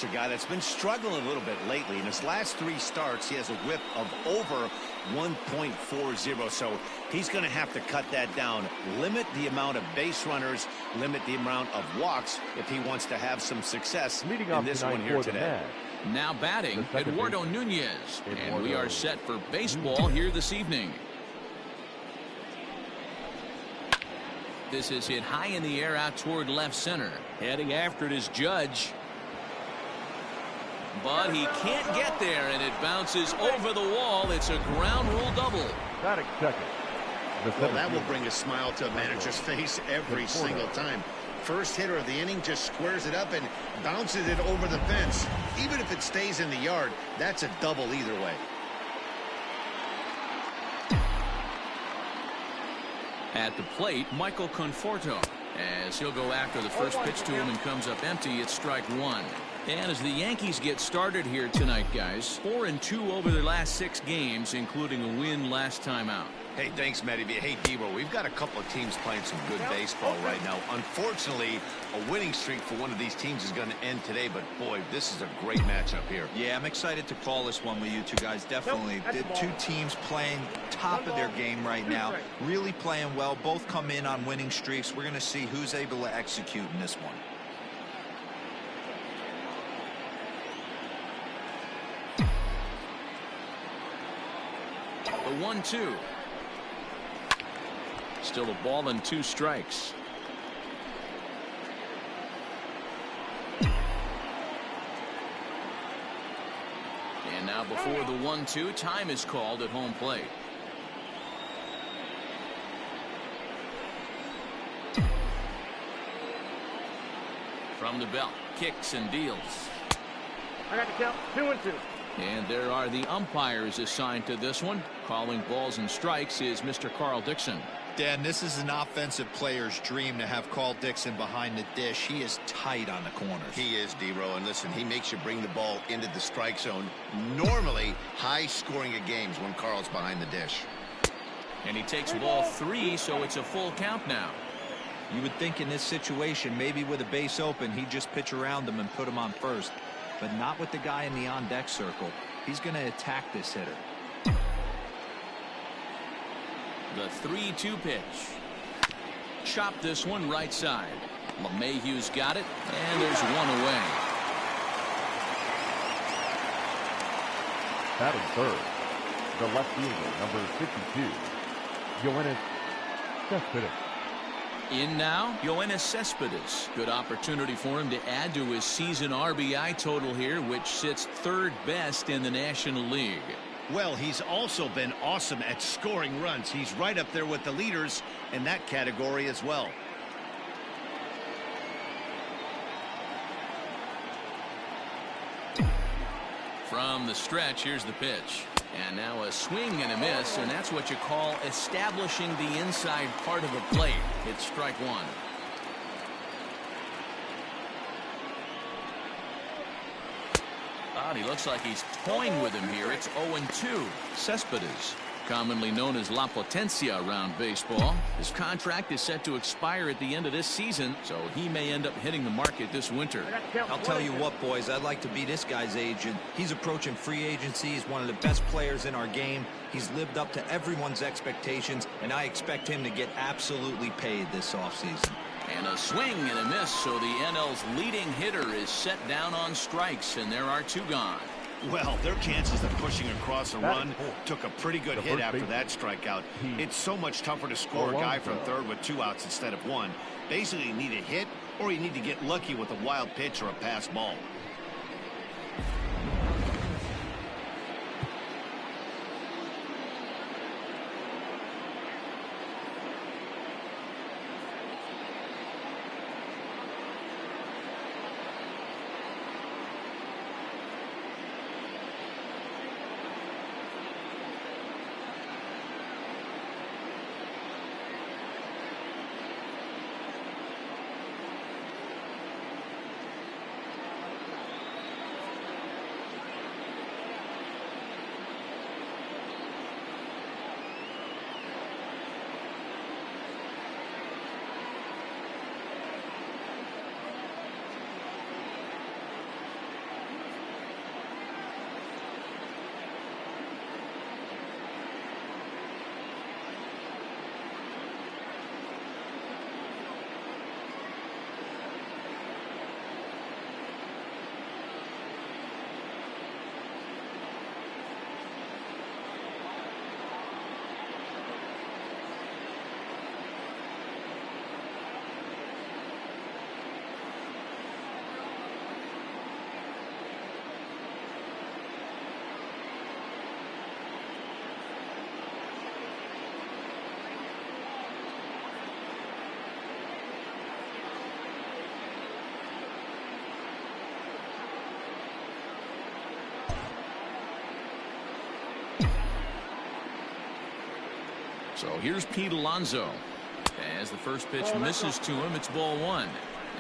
A guy that's been struggling a little bit lately. In his last 3 starts, he has a whip of over 1.40, so he's going to have to cut that down, limit the amount of base runners, limit the amount of walks if he wants to have some success in this one here today. Now batting, Eduardo Nunez, and we are set for baseball here this evening. This is hit high in the air out toward left center. Heading after it is Judge. But he can't get there, and it bounces over the wall. It's a ground rule double. Batting second. Well, that will bring a smile to a manager's face every single time. First hitter of the inning just squares it up and bounces it over the fence. Even if it stays in the yard, that's a double either way. At the plate, Michael Conforto. As he'll go after the first pitch to him and comes up empty, it's strike 1. And as the Yankees get started here tonight, guys, 4-2 over their last 6 games, including a win last time out. Hey, thanks, Matty. Hey, Debo, we've got a couple of teams playing some good baseball right now. Unfortunately, a winning streak for one of these teams is going to end today, but boy, this is a great matchup here. Yeah, I'm excited to call this one with you two guys. Definitely. The 2 teams playing top of their game right now, really playing well. Both come in on winning streaks. We're going to see who's able to execute in this one. The 1-2. Still a ball and 2 strikes. And now before the 1-2, time is called at home plate. From the belt, kicks and deals. I got the count. 2-2. And there are the umpires assigned to this one. Calling balls and strikes is Mr. Carl Dixon. Dan, this is an offensive player's dream to have Carl Dixon behind the dish. He is tight on the corners. He is, D-Row, and listen, he makes you bring the ball into the strike zone. Normally, high scoring of games when Carl's behind the dish. And he takes ball 3, so it's a full count now. You would think in this situation, maybe with a base open, he'd just pitch around him and put him on first. But not with the guy in the on-deck circle. He's going to attack this hitter. The 3-2 pitch. Chop this one right side. LeMahieu's got it, and there's one away. Batting third, the left fielder, number 52, Yoenis Cespedes. In now, Yoenis Cespedes. Good opportunity for him to add to his season RBI total here, which sits 3rd best in the National League. Well, he's also been awesome at scoring runs. He's right up there with the leaders in that category as well. From the stretch, here's the pitch. And now a swing and a miss, and that's what you call establishing the inside part of a plate. It's strike 1. He looks like he's toying with him here. It's 0-2. Cespedes, commonly known as La Potencia around baseball. His contract is set to expire at the end of this season, so he may end up hitting the market this winter. I'll tell you what, boys, I'd like to be this guy's agent. He's approaching free agency. He's one of the best players in our game. He's lived up to everyone's expectations, and I expect him to get absolutely paid this offseason. And a swing and a miss, so the NL's leading hitter is set down on strikes, and there are 2 gone. Well, their chances of pushing across a run took a pretty good hit after that strikeout. It's so much tougher to score a guy from third with 2 outs instead of 1. Basically, you need a hit, or you need to get lucky with a wild pitch or a pass ball. So here's Pete Alonso. As the first pitch misses to him, it's ball one.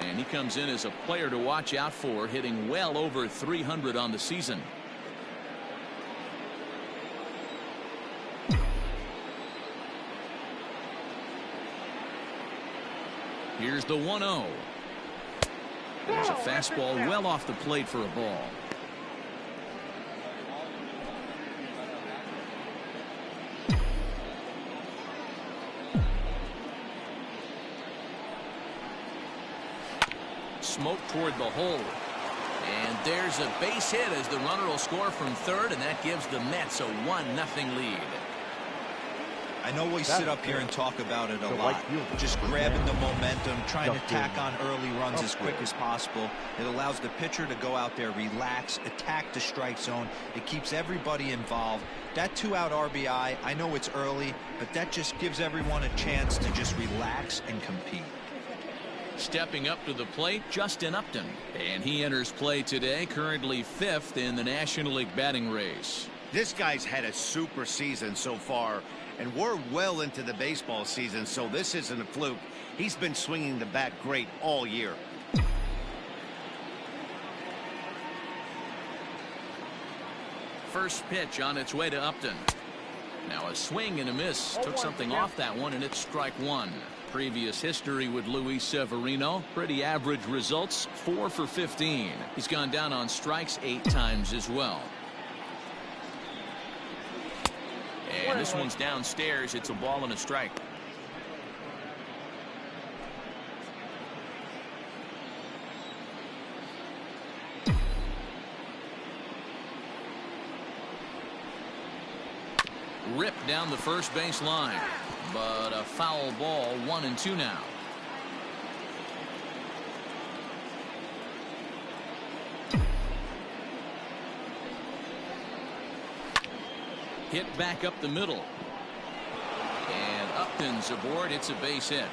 And he comes in as a player to watch out for, hitting well over 300 on the season. Here's the 1-0. There's a fastball well off the plate for a ball. Smoke toward the hole. And there's a base hit as the runner will score from third, and that gives the Mets a 1-0 lead. I know we sit up here and talk about it a lot. Just grabbing the momentum, trying to tack on early runs as quick as possible. It allows the pitcher to go out there, relax, attack the strike zone. It keeps everybody involved. That 2-out RBI, I know it's early, but that just gives everyone a chance to just relax and compete. Stepping up to the plate, Justin Upton. And he enters play today, currently 5th in the National League batting race. This guy's had a super season so far, and we're well into the baseball season, so this isn't a fluke. He's been swinging the bat great all year. First pitch on its way to Upton. Now a swing and a miss. Took something off that one, and it's strike one. Previous history with Luis Severino, pretty average results, 4 for 15. He's gone down on strikes 8 times as well. And this one's downstairs. It's a ball and a strike. Ripped down the first base line, but a foul ball. 1-2 now. Hit back up the middle, and Upton's aboard. It's a base hit.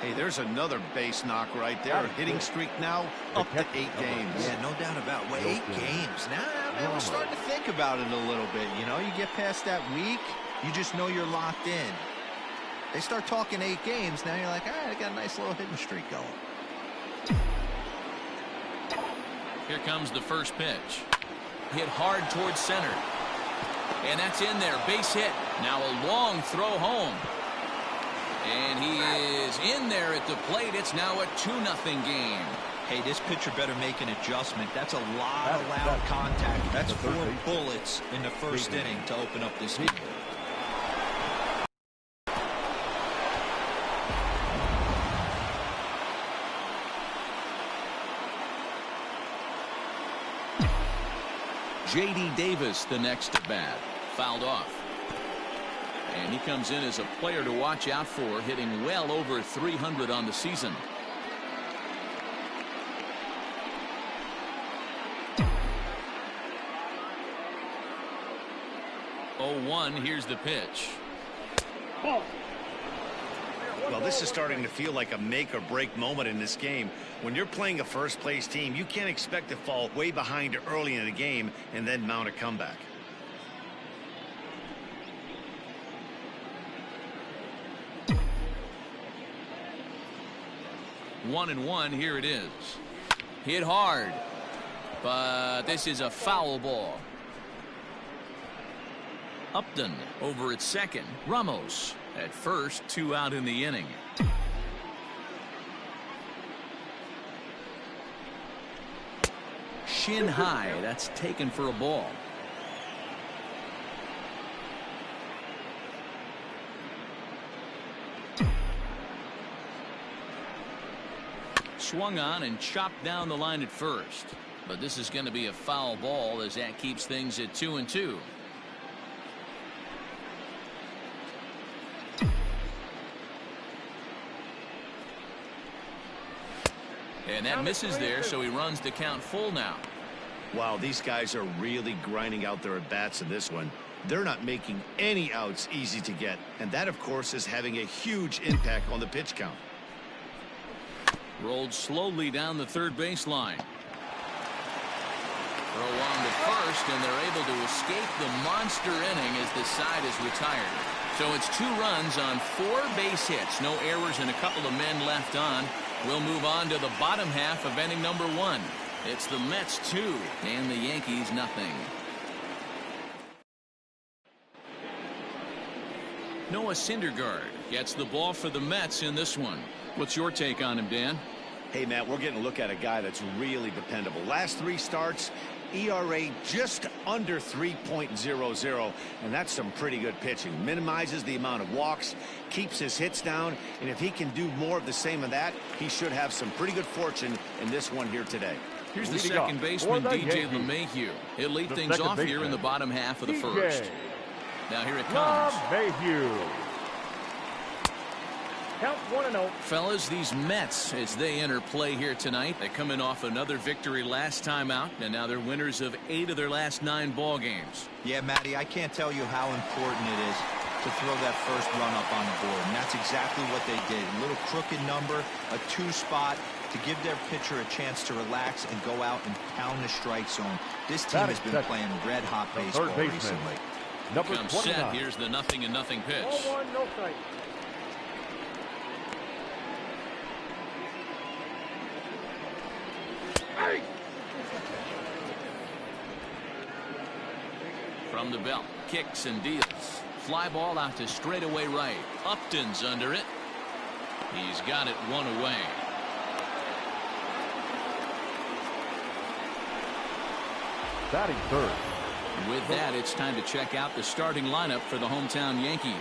Hey, there's another base knock right there. Hitting streak now up to 8 games. Yeah, no doubt about it. Well, 8 games. Now, man, we're starting to think about it a little bit. You know, you get past that week, you just know you're locked in. They start talking 8 games, now you're like, all right, I got a nice little hitting streak going. Here comes the first pitch. Hit hard towards center. And that's in there. Base hit. Now a long throw home. And he is in there at the plate. It's now a 2-0 game. Hey, this pitcher better make an adjustment. That's a lot of loud contact. That's 4 bullets in the first inning to open up this game. J.D. Davis, the next at bat. Fouled off. And he comes in as a player to watch out for, hitting well over 300 on the season. Oh, 1. Here's the pitch. Well, this is starting to feel like a make or break moment in this game. When you're playing a first place team, you can't expect to fall way behind early in the game and then mount a comeback. 1-1. Here it is. Hit hard, but this is a foul ball. Upton over at second. Ramos at first. 2 out in the inning. Shin high. That's taken for a ball. Swung on and chopped down the line at first. But this is going to be a foul ball as that keeps things at 2-2. And that misses there, so he runs the count full now. Wow, these guys are really grinding out their at-bats in this one. They're not making any outs easy to get. And that, of course, is having a huge impact on the pitch count. Rolled slowly down the third baseline. Throw on to first, and they're able to escape the monster inning as the side is retired. So it's 2 runs on 4 base hits. No errors and a couple of men left on. We'll move on to the bottom half of inning number 1. It's the Mets 2 and the Yankees nothing. Noah Syndergaard gets the ball for the Mets in this one. What's your take on him, Dan? Hey, Matt, we're getting a look at a guy that's really dependable. Last 3 starts, ERA just under 3.00, and that's some pretty good pitching. Minimizes the amount of walks, keeps his hits down, and if he can do more of the same of that, he should have some pretty good fortune in this one here today. Here's the second baseman, DJ LeMahieu. He'll lead things off here in the bottom half of the first. Now here it comes. LeMahieu. Count 1-0. Fellas, these Mets, as they enter play here tonight, they come in off another victory last time out, and now they're winners of 8 of their last 9 ball games. Yeah, Matty, I can't tell you how important it is to throw that first run up on the board, and that's exactly what they did. A little crooked number, a 2 spot to give their pitcher a chance to relax and go out and pound the strike zone. This team has been playing red-hot baseball recently. Number Comes set. Here's the 0-0 pitch. 0-1, no strike. From the belt, kicks and deals. Fly ball out to straightaway right. Upton's under it. He's got it 1 away. Batting third. With that, it's time to check out the starting lineup for the hometown Yankees.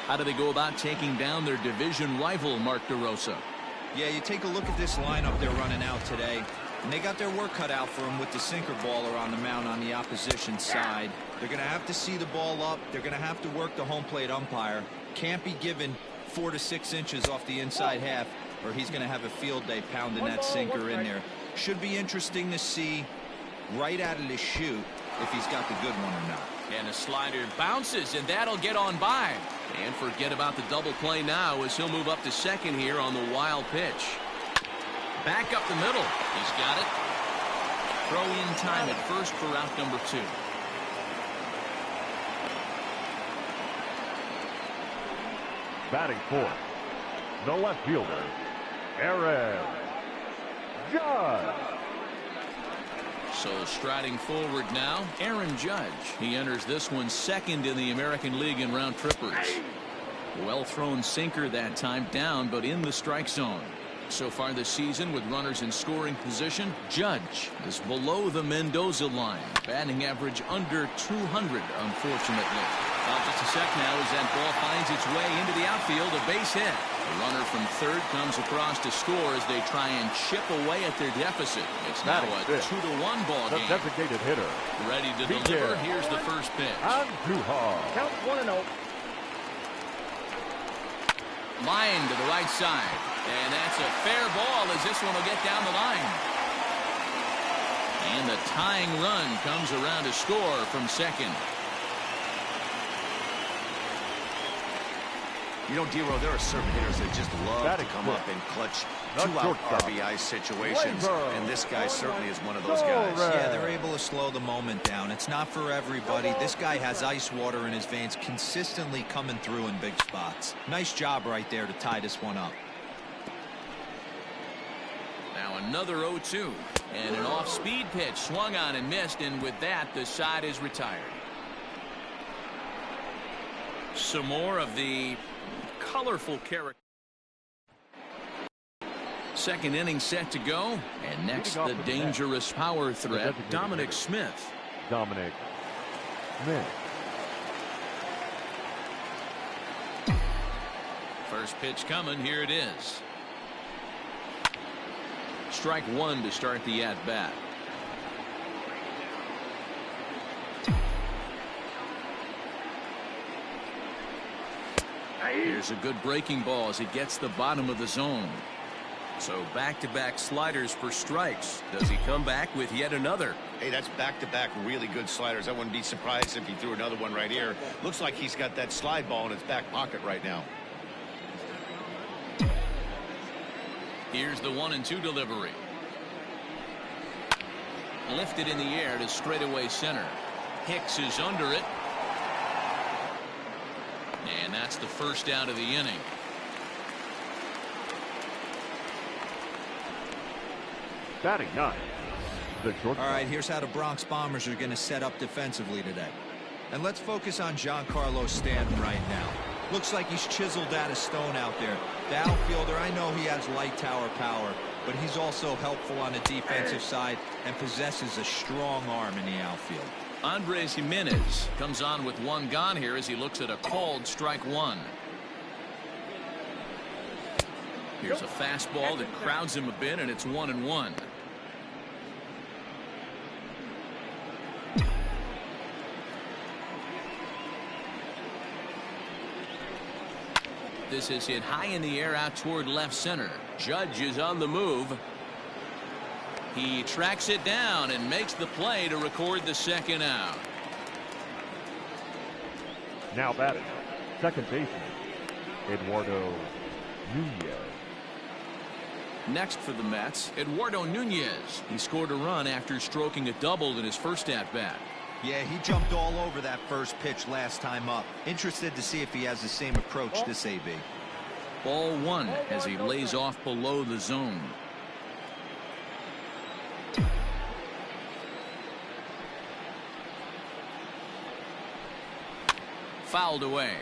How do they go about taking down their division rival, Mark DeRosa? Yeah, you take a look at this lineup they're running out today, and they got their work cut out for them with the sinker baller on the mound on the opposition side. They're going to have to see the ball up. They're going to have to work the home plate umpire. Can't be given 4 to 6 inches off the inside half, or he's going to have a field day pounding that sinker in there. Should be interesting to see right out of the chute if he's got the good one or not. And a slider bounces, and that'll get on by. And forget about the double play now as he'll move up to second here on the wild pitch. Back up the middle. He's got it. Throw in time at first for out number 2. Batting fourth, the left fielder, Aaron Judge. So striding forward now, Aaron Judge. He enters this one second in the American League in round trippers. Well thrown sinker that time, down but in the strike zone. So far this season, with runners in scoring position, Judge is below the Mendoza line. Batting average under 200, unfortunately. Just a sec now as that ball finds its way into the outfield, a base hit. The runner from third comes across to score as they try and chip away at their deficit. It's now a 2-1 ball game. The designated hitter. Ready to deliver. Here's the first pitch. Count 1-0. Line to the right side. And that's a fair ball as this one will get down the line. And the tying run comes around to score from second. You know, Dero, there are certain hitters that just love to come up and clutch 2-out RBI situations, and this guy certainly is one of those guys. Yeah, they're able to slow the moment down. It's not for everybody. This guy has ice water in his veins, consistently coming through in big spots. Nice job right there to tie this one up. Now another 0-2, and an off-speed pitch swung on and missed, and with that, the side is retired. Some more of the colorful character. Second inning set to go, and next the dangerous power threat, Dominic Smith. Dominic Smith. First pitch coming, here it is. Strike 1 to start the at-bat. Here's a good breaking ball as it gets the bottom of the zone. So back-to-back sliders for strikes. Does he come back with yet another? Hey, that's back-to-back really good sliders. I wouldn't be surprised if he threw another one right here. Looks like he's got that slide ball in his back pocket right now. Here's the 1-2 delivery. lifted in the air to straightaway center. Hicks is under it. And that's the first out of the inning. Batting ninth, the shortstop. All right, here's how the Bronx Bombers are going to set up defensively today. And let's focus on Giancarlo Stanton right now. Looks like he's chiseled out of stone out there. The outfielder, I know he has light tower power, but he's also helpful on the defensive side and possesses a strong arm in the outfield. Andres Jimenez comes on with one gone here as he looks at a called strike one. Here's a fastball that crowds him a bit, and it's 1-1. This is hit high in the air out toward left center. Judge is on the move. He tracks it down and makes the play to record the second out. Now batting, second baseman, Eduardo Nunez. Next for the Mets, Eduardo Nunez. He scored a run after stroking a double in his first at-bat. Yeah, he jumped all over that first pitch last time up. Interested to see if he has the same approach this AB. Ball one as he lays off below the zone. Fouled away.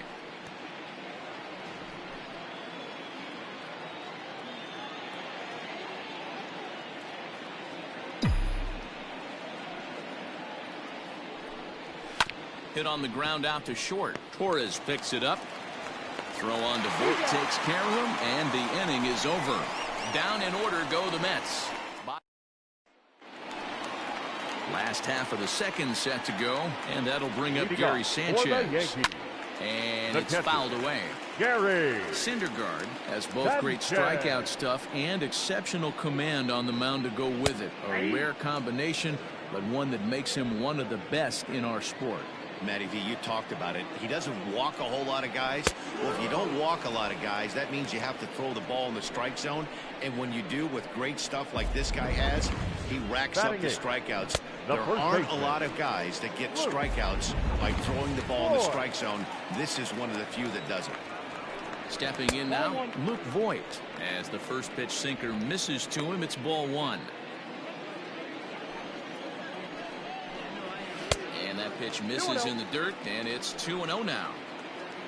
Hit on the ground out to short. Torres picks it up. Throw on to Vogt, takes care of him, and the inning is over. Down in order go the Mets. Last half of the second set to go, and that'll bring up Gary Sanchez. And it's fouled away. Gary Syndergaard has both great strikeout stuff and exceptional command on the mound to go with it. A rare combination, but one that makes him one of the best in our sport. Matty V, you talked about it. He doesn't walk a whole lot of guys. Well, if you don't walk a lot of guys, that means you have to throw the ball in the strike zone. And when you do with great stuff like this guy has, he racks up the strikeouts. There aren't a lot of guys that get strikeouts by throwing the ball in the strike zone. This is one of the few that does it. Stepping in now, Luke Voigt. As the first pitch sinker misses to him, it's ball one. And that pitch misses in the dirt, and it's 2-0 now.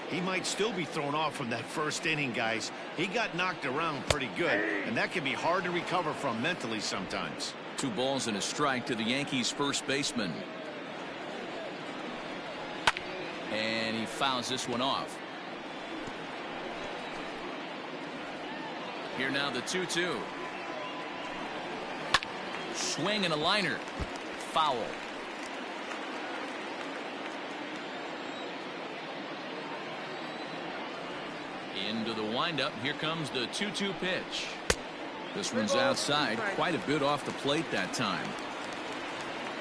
He might still be thrown off from that first inning, guys. He got knocked around pretty good, and that can be hard to recover from mentally sometimes. 2 balls and a strike to the Yankees first baseman. And he fouls this one off. Here now the 2-2. Swing and a liner. Foul. Into the windup. Here comes the 2-2 pitch. This one's outside, quite a bit off the plate that time.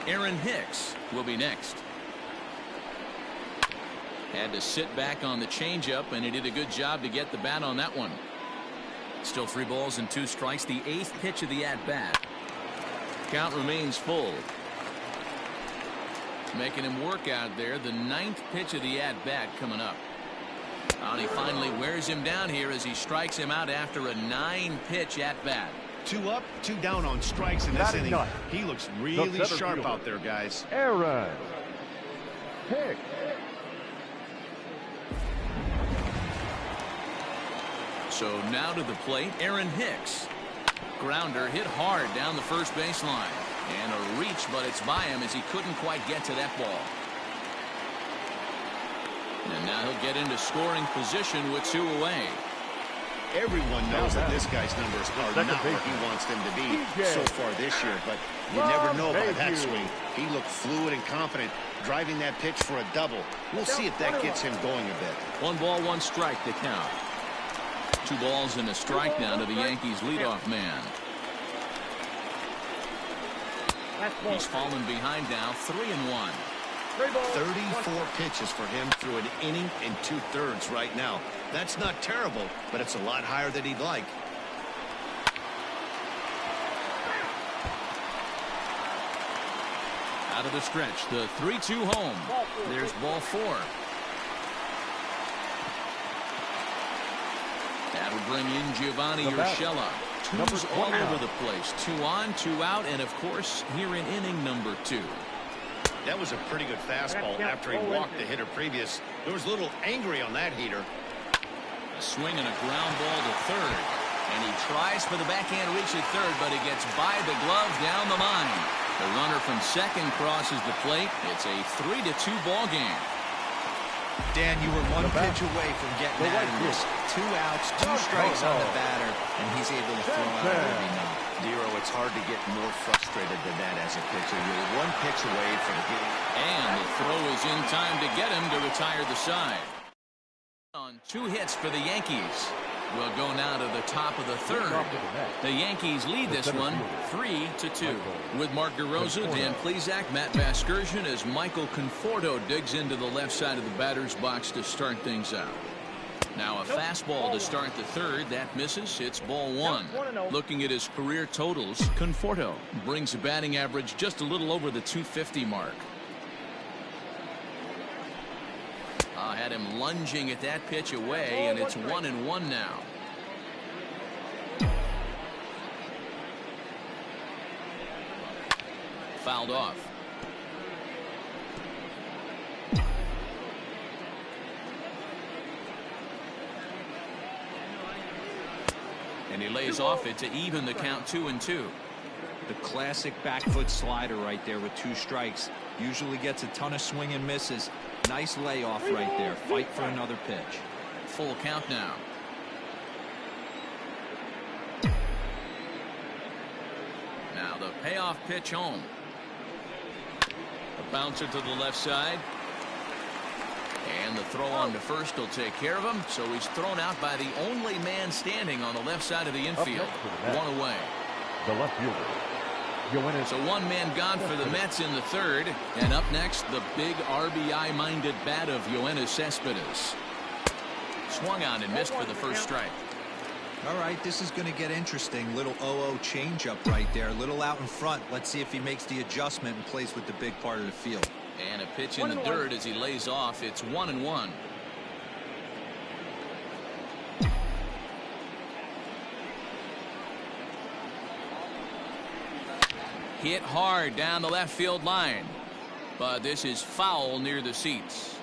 Aaron Hicks will be next. Had to sit back on the changeup, and he did a good job to get the bat on that one. Still 3 balls and 2 strikes. The 8th pitch of the at-bat. Count remains full. Making him work out there. The 9th pitch of the at-bat coming up. And he finally wears him down here as he strikes him out after a 9-pitch at-bat. 2 up, 2 down on strikes in this inning. He looks really sharp out there, guys. Aaron Hicks. So now to the plate, Aaron Hicks. Grounder hit hard down the first baseline. And a reach, but it's by him as he couldn't quite get to that ball. And now he'll get into scoring position with 2 away. Everyone knows that this guy's numbers are not where he wants them to be so far this year, but you never know by that swing. He looked fluid and confident, driving that pitch for a double. We'll see if that gets him going a bit. 1 ball, 1 strike to count. 2 balls and a strike now to the Yankees leadoff man. He's fallen behind now, 3-1. 34 pitches for him through an inning and 2/3 right now. That's not terrible, but it's a lot higher than he'd like. Out of the stretch, the 3-2 home. There's ball 4. That'll bring in Giovanni Urshela. Twos all over the place. 2 on, 2 out, and of course, here in inning number 2. That was a pretty good fastball after he walked the hitter previous. There was a little angry on that heater. A swing and a ground ball to third. And he tries for the backhand reach at third, but he gets by the glove down the line. The runner from second crosses the plate. It's a 3-2 ball game. Dan, you were one pitch away from getting out of this. 2 outs, 2 strikes on the batter, and he's able to throw out every night. Dero, it's hard to get more frustrated than that as a pitcher. You're 1 pitch away from getting. And the throw is in time to get him to retire the side. On 2 hits for the Yankees. We'll go now to the top of the 3rd. The Yankees lead this one 3-2. With Mark DeRosa, Dan Plesac, Matt Vasgersian as Michael Conforto digs into the left side of the batter's box to start things out. Now a fastball to start the 3rd. That misses. It's ball 1. Looking at his career totals, Conforto brings a batting average just a little over the 250 mark. Had him lunging at that pitch away, and it's 1-1 now. Fouled off. And he lays off it to even the count 2-2. The classic back foot slider right there with 2 strikes. Usually gets a ton of swing and misses. Nice layoff right there. Fight for another pitch. Full count now. Now the payoff pitch home. A bouncer to the left side. And the throw on to first will take care of him. So he's thrown out by the only man standing on the left side of the infield. 1 away. The left fielder. So 1 man gone for the Mets in the 3rd. And up next, the big RBI-minded bat of Yoenis Cespedes. Swung on and missed for the first strike. All right, this is going to get interesting. Little 0-0 changeup right there. Little out in front. Let's see if he makes the adjustment and plays with the big part of the field. And a pitch in the dirt as he lays off. It's 1-1. Hit hard down the left field line. But this is foul near the seats.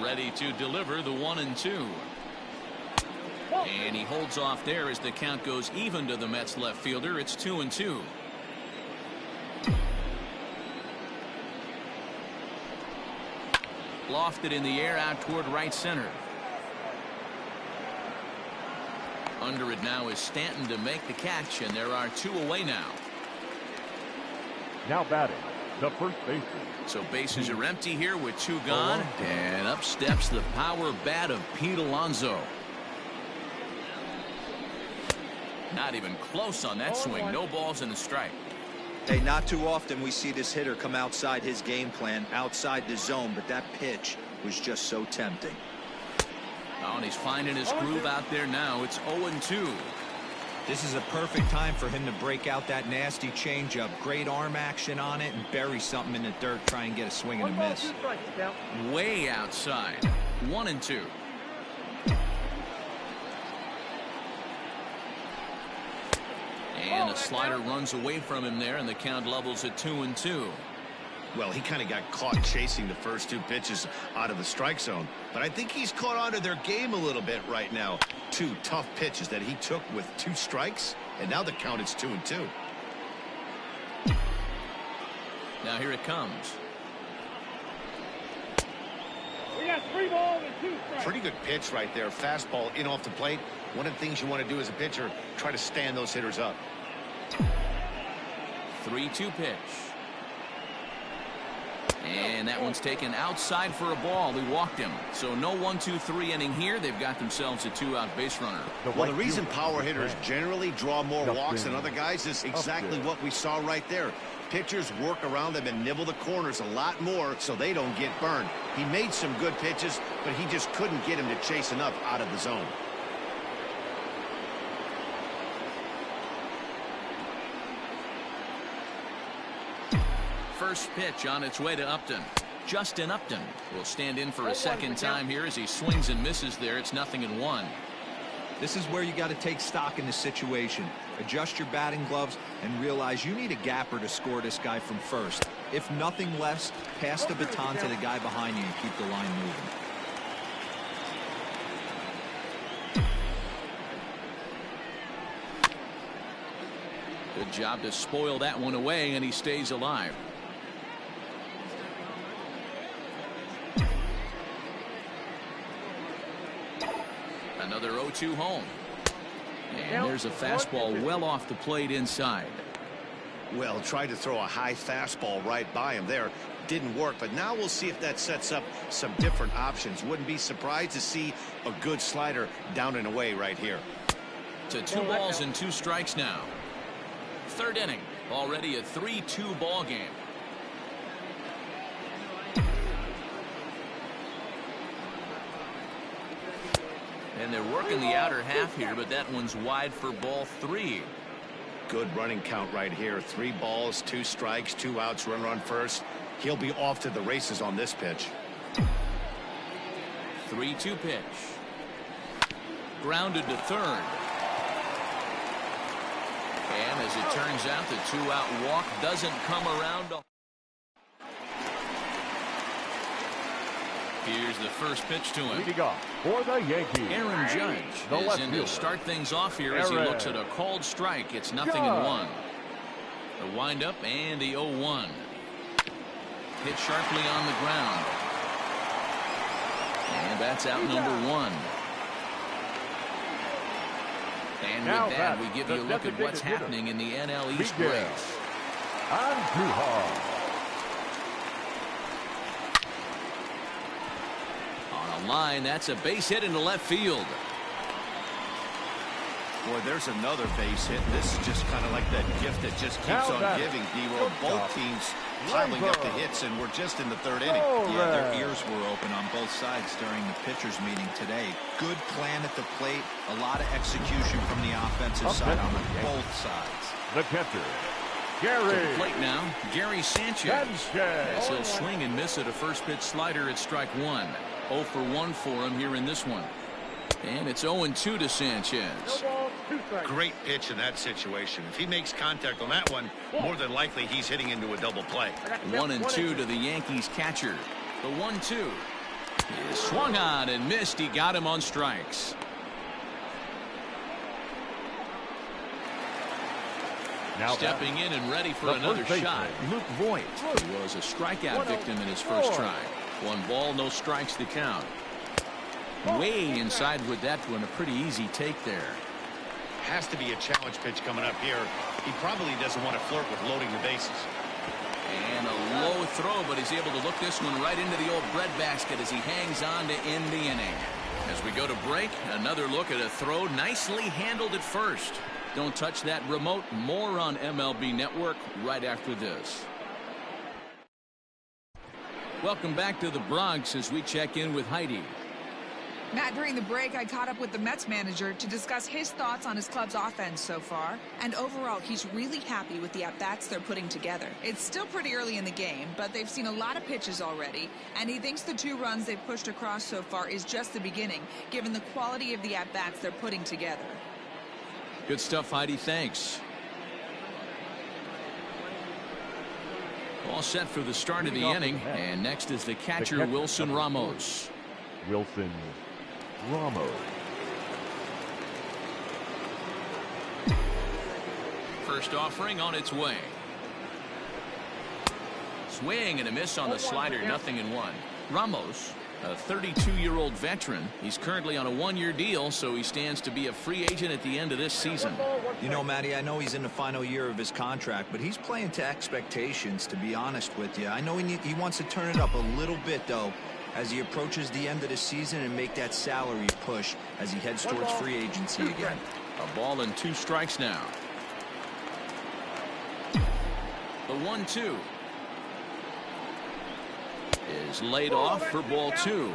Ready to deliver the 1-2. And he holds off there as the count goes even to the Mets left fielder. It's 2-2. Lofted in the air out toward right center. Under it now is Stanton to make the catch, and there are 2 away now. Now batting, the first baseman. So bases are empty here with 2 gone, and up steps the power bat of Pete Alonso. Not even close on that swing. No balls and a strike. Hey, not too often we see this hitter come outside his game plan, outside the zone, but that pitch was just so tempting. Oh, and he's finding his groove out there now. It's 0-2. This is a perfect time for him to break out that nasty changeup. Great arm action on it and bury something in the dirt. Try and get a swing and a miss. Way outside. 1-2. And a slider runs away from him there, and the count levels at 2-2. Well, he kind of got caught chasing the first 2 pitches out of the strike zone. But I think he's caught on to their game a little bit right now. 2 tough pitches that he took with 2 strikes, and now the count is 2-2. Now here it comes. We got 3 balls and 2 strikes. Pretty good pitch right there. Fastball in off the plate. One of the things you want to do as a pitcher, try to stand those hitters up. 3-2 pitch. And that one's taken outside for a ball. He walked him. So no 1-2-3 inning here. They've got themselves a 2-out base runner. Well, the reason power hitters generally draw more walks than other guys is exactly what we saw right there. Pitchers work around them and nibble the corners a lot more so they don't get burned. He made some good pitches, but he just couldn't get him to chase enough out of the zone. First pitch on its way to Upton. Justin Upton will stand in for a second time here as he swings and misses there. It's 0-1. This is where you got to take stock in the situation. Adjust your batting gloves and realize you need a gapper to score this guy from first. If nothing less, pass the baton to the guy behind you and keep the line moving. Good job to spoil that one away, and he stays alive. Another 0-2 home. And there's a fastball well off the plate inside. Well, tried to throw a high fastball right by him there. Didn't work, but now we'll see if that sets up some different options. Wouldn't be surprised to see a good slider down and away right here. To 2 balls and 2 strikes now. Third inning, already a 3-2 ball game. And they're working the outer half here, but that one's wide for ball 3. Good running count right here. 3 balls, 2 strikes, 2 outs, runner on first. He'll be off to the races on this pitch. 3-2 pitch. Grounded to third. And as it turns out, the 2-out walk doesn't come around. Here's the first pitch to him. Leading off for the Yankees, Aaron Judge is in to start things off here as he looks at a called strike. It's 0-1. The windup and the 0-1. Hit sharply on the ground. And that's out number 1. And now with that, we give you a look at what's happening in the NL East race. On a line, that's a base hit into left field. Boy, there's another base hit. This is just kind of like that gift that just keeps on giving, D-Roll. Both teams piling up the hits, and we're just in the 3rd inning. Yeah, their ears were open on both sides during the pitchers meeting today. Good plan at the plate, a lot of execution from the offensive side on both sides. The catcher, To Gary. the plate now, Gary Sanchez. As he'll swing and miss at a first pitch slider at strike 1. 0 for 1 for him here in this one. And it's 0-2 to Sanchez. Great pitch in that situation. If he makes contact on that one, more than likely he's hitting into a double play. 1-2 to the Yankees catcher. The 1-2 is swung on and missed. He got him on strikes. Now Stepping in and ready for the another first shot, baseman. Luke Voigt, who was a strikeout victim in his first try. 1 ball, no strikes to count. Way inside with that one, a pretty easy take there. Has to be a challenge pitch coming up here. He probably doesn't want to flirt with loading the bases. And a low throw, but he's able to look this one right into the old breadbasket as he hangs on to end the inning. As we go to break, another look at a throw nicely handled at first. Don't touch that remote. More on MLB Network right after this. Welcome back to the Bronx as we check in with Heidi. Matt, during the break, I caught up with the Mets manager to discuss his thoughts on his club's offense so far. And overall, he's really happy with the at-bats they're putting together. It's still pretty early in the game, but they've seen a lot of pitches already. And he thinks the 2 runs they've pushed across so far is just the beginning, given the quality of the at-bats they're putting together. Good stuff, Heidi. Thanks. All set for the start of the inning. And next is the catcher, Wilson Ramos. Wilson Ramos. First offering on its way. Swing and a miss on the slider, 0-1. Ramos, a 32-year-old veteran. He's currently on a 1-year deal, so he stands to be a free agent at the end of this season. You know, Matty, I know he's in the final year of his contract, but he's playing to expectations, to be honest with you. I know he wants to turn it up a little bit, though, as he approaches the end of the season and make that salary push as he heads towards free agency again. A ball and 2 strikes now. The 1-2 is laid off for ball 2.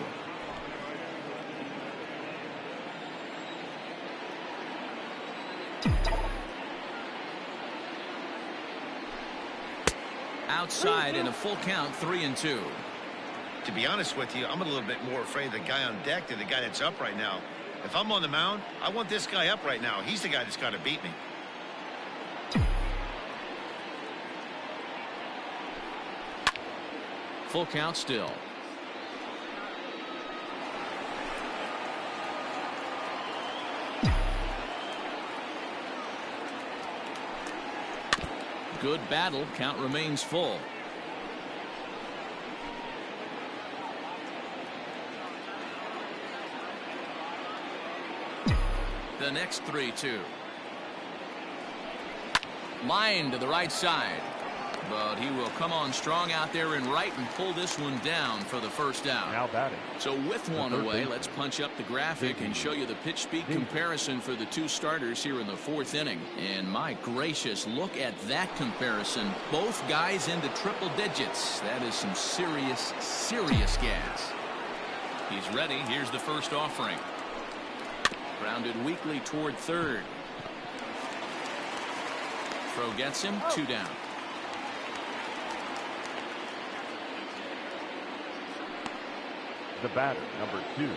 Outside in a full count, 3-2. To be honest with you, I'm a little bit more afraid of the guy on deck than the guy that's up right now. If I'm on the mound, I want this guy up right now. He's the guy that's got to beat me. Full count still. Good battle. Count remains full. The next 3-2. Line to the right side. But he will come on strong out there in right and pull this one down for the first out. Now batting. So with one away, let's punch up the graphic and show you the pitch speed comparison for the two starters here in the fourth inning. And my gracious, look at that comparison. Both guys into triple digits. That is some serious, serious gas. He's ready. Here's the first offering. Grounded weakly toward third. Throw gets him. 2 down. The batter, number 2.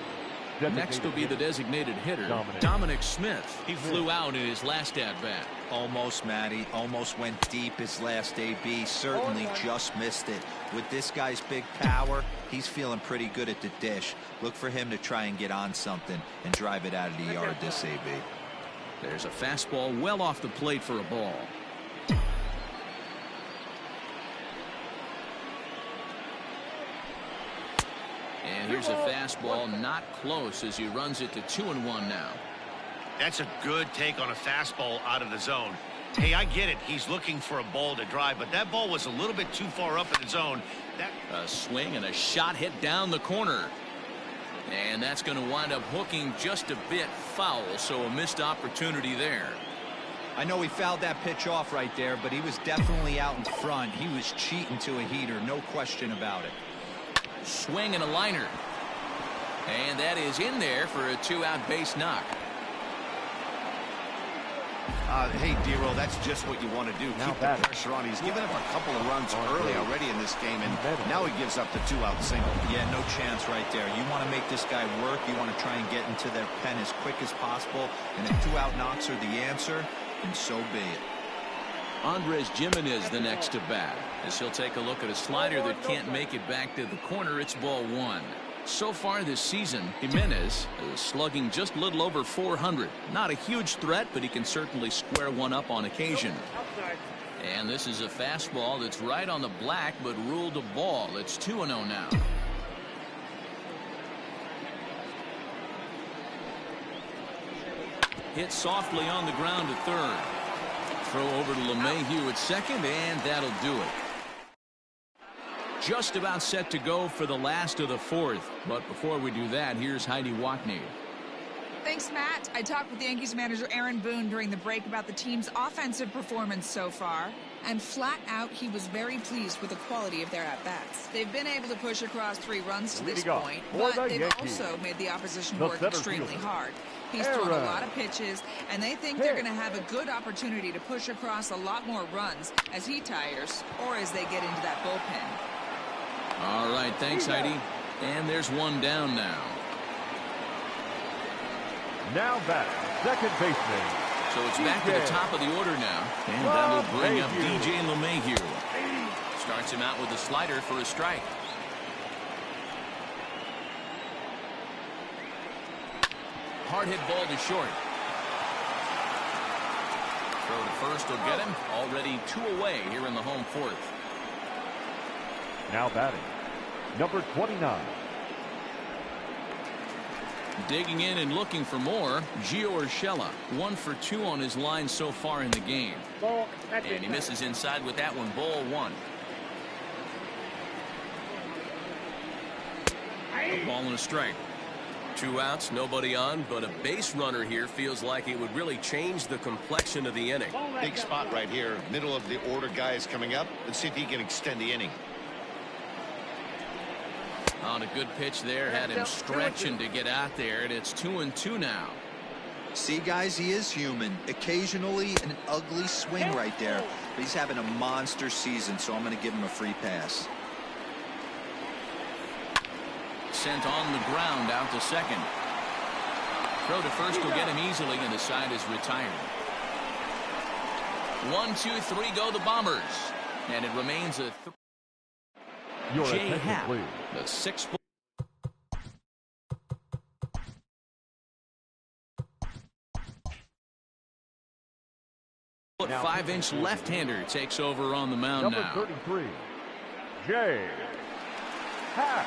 Next will be the designated hitter, Dominic Smith. He flew out in his last at-bat. Almost, Matty. Almost went deep his last AB. Certainly just missed it. With this guy's big power, he's feeling pretty good at the dish. Look for him to try and get on something and drive it out of the yard this AB. There's a fastball well off the plate for a ball. And here's a fastball not close as he runs it to 2-1 now. That's a good take on a fastball out of the zone. Hey, I get it. He's looking for a ball to drive, but that ball was a little bit too far up in the zone. A swing and a shot hit down the corner. And that's going to wind up hooking just a bit foul, so a missed opportunity there. I know he fouled that pitch off right there, but he was definitely out in front. He was cheating to a heater, no question about it. Swing and a liner. And that is in there for a 2-out base knock. Hey, Dero, that's just what you want to do. Keep the pressure on. He's given up a couple of runs early already in this game, and now he gives up the 2-out single. Yeah, no chance right there. You want to make this guy work. You want to try and get into their pen as quick as possible, and if 2-out knocks are the answer, and so be it. Andres Gimenez the next to bat, as he'll take a look at a slider that can't make it back to the corner. It's ball 1. So far this season, Jimenez is slugging just a little over 400. Not a huge threat, but he can certainly square one up on occasion. And this is a fastball that's right on the black, but ruled a ball. It's 2-0 now. Hit softly on the ground to third. Throw over to LeMahieu at second, and that'll do it. Just about set to go for the last of the fourth. But before we do that, here's Heidi Watney. Thanks, Matt. I talked with Yankees manager Aaron Boone during the break about the team's offensive performance so far. And flat out, he was very pleased with the quality of their at-bats. They've been able to push across 3 runs to this point, but they've also made the opposition work extremely hard. He's thrown a lot of pitches, and they think they're going to have a good opportunity to push across a lot more runs as he tires or as they get into that bullpen. All right, thanks, Heidi. And there's one down now. Now back, second baseman. So it's back to the top of the order now. And that'll bring up DJ LeMahieu. Starts him out with a slider for a strike. Hard hit ball to short. Throw to first will get him. Already 2 away here in the home fourth. Now batting, number 29. Digging in and looking for more, Gio Urshela. 1 for 2 on his line so far in the game. And he misses inside with that one. Ball 1. A ball and a strike. 2 outs, nobody on, but a base runner here feels like it would really change the complexion of the inning. Big spot right here. Middle of the order guy is coming up. Let's see if he can extend the inning. On a good pitch there, had him stretching to get out there, and it's 2-2 now. See, guys, he is human. Occasionally an ugly swing right there. But he's having a monster season, so I'm going to give him a free pass. Sent on the ground out to second. Throw to first will get him easily, and the side is retired. 1, 2, 3 go the Bombers. And it remains a Jay Happ, the 6 foot. Now, 5-inch left-hander takes over on the mound number now. 33, Jay Happ.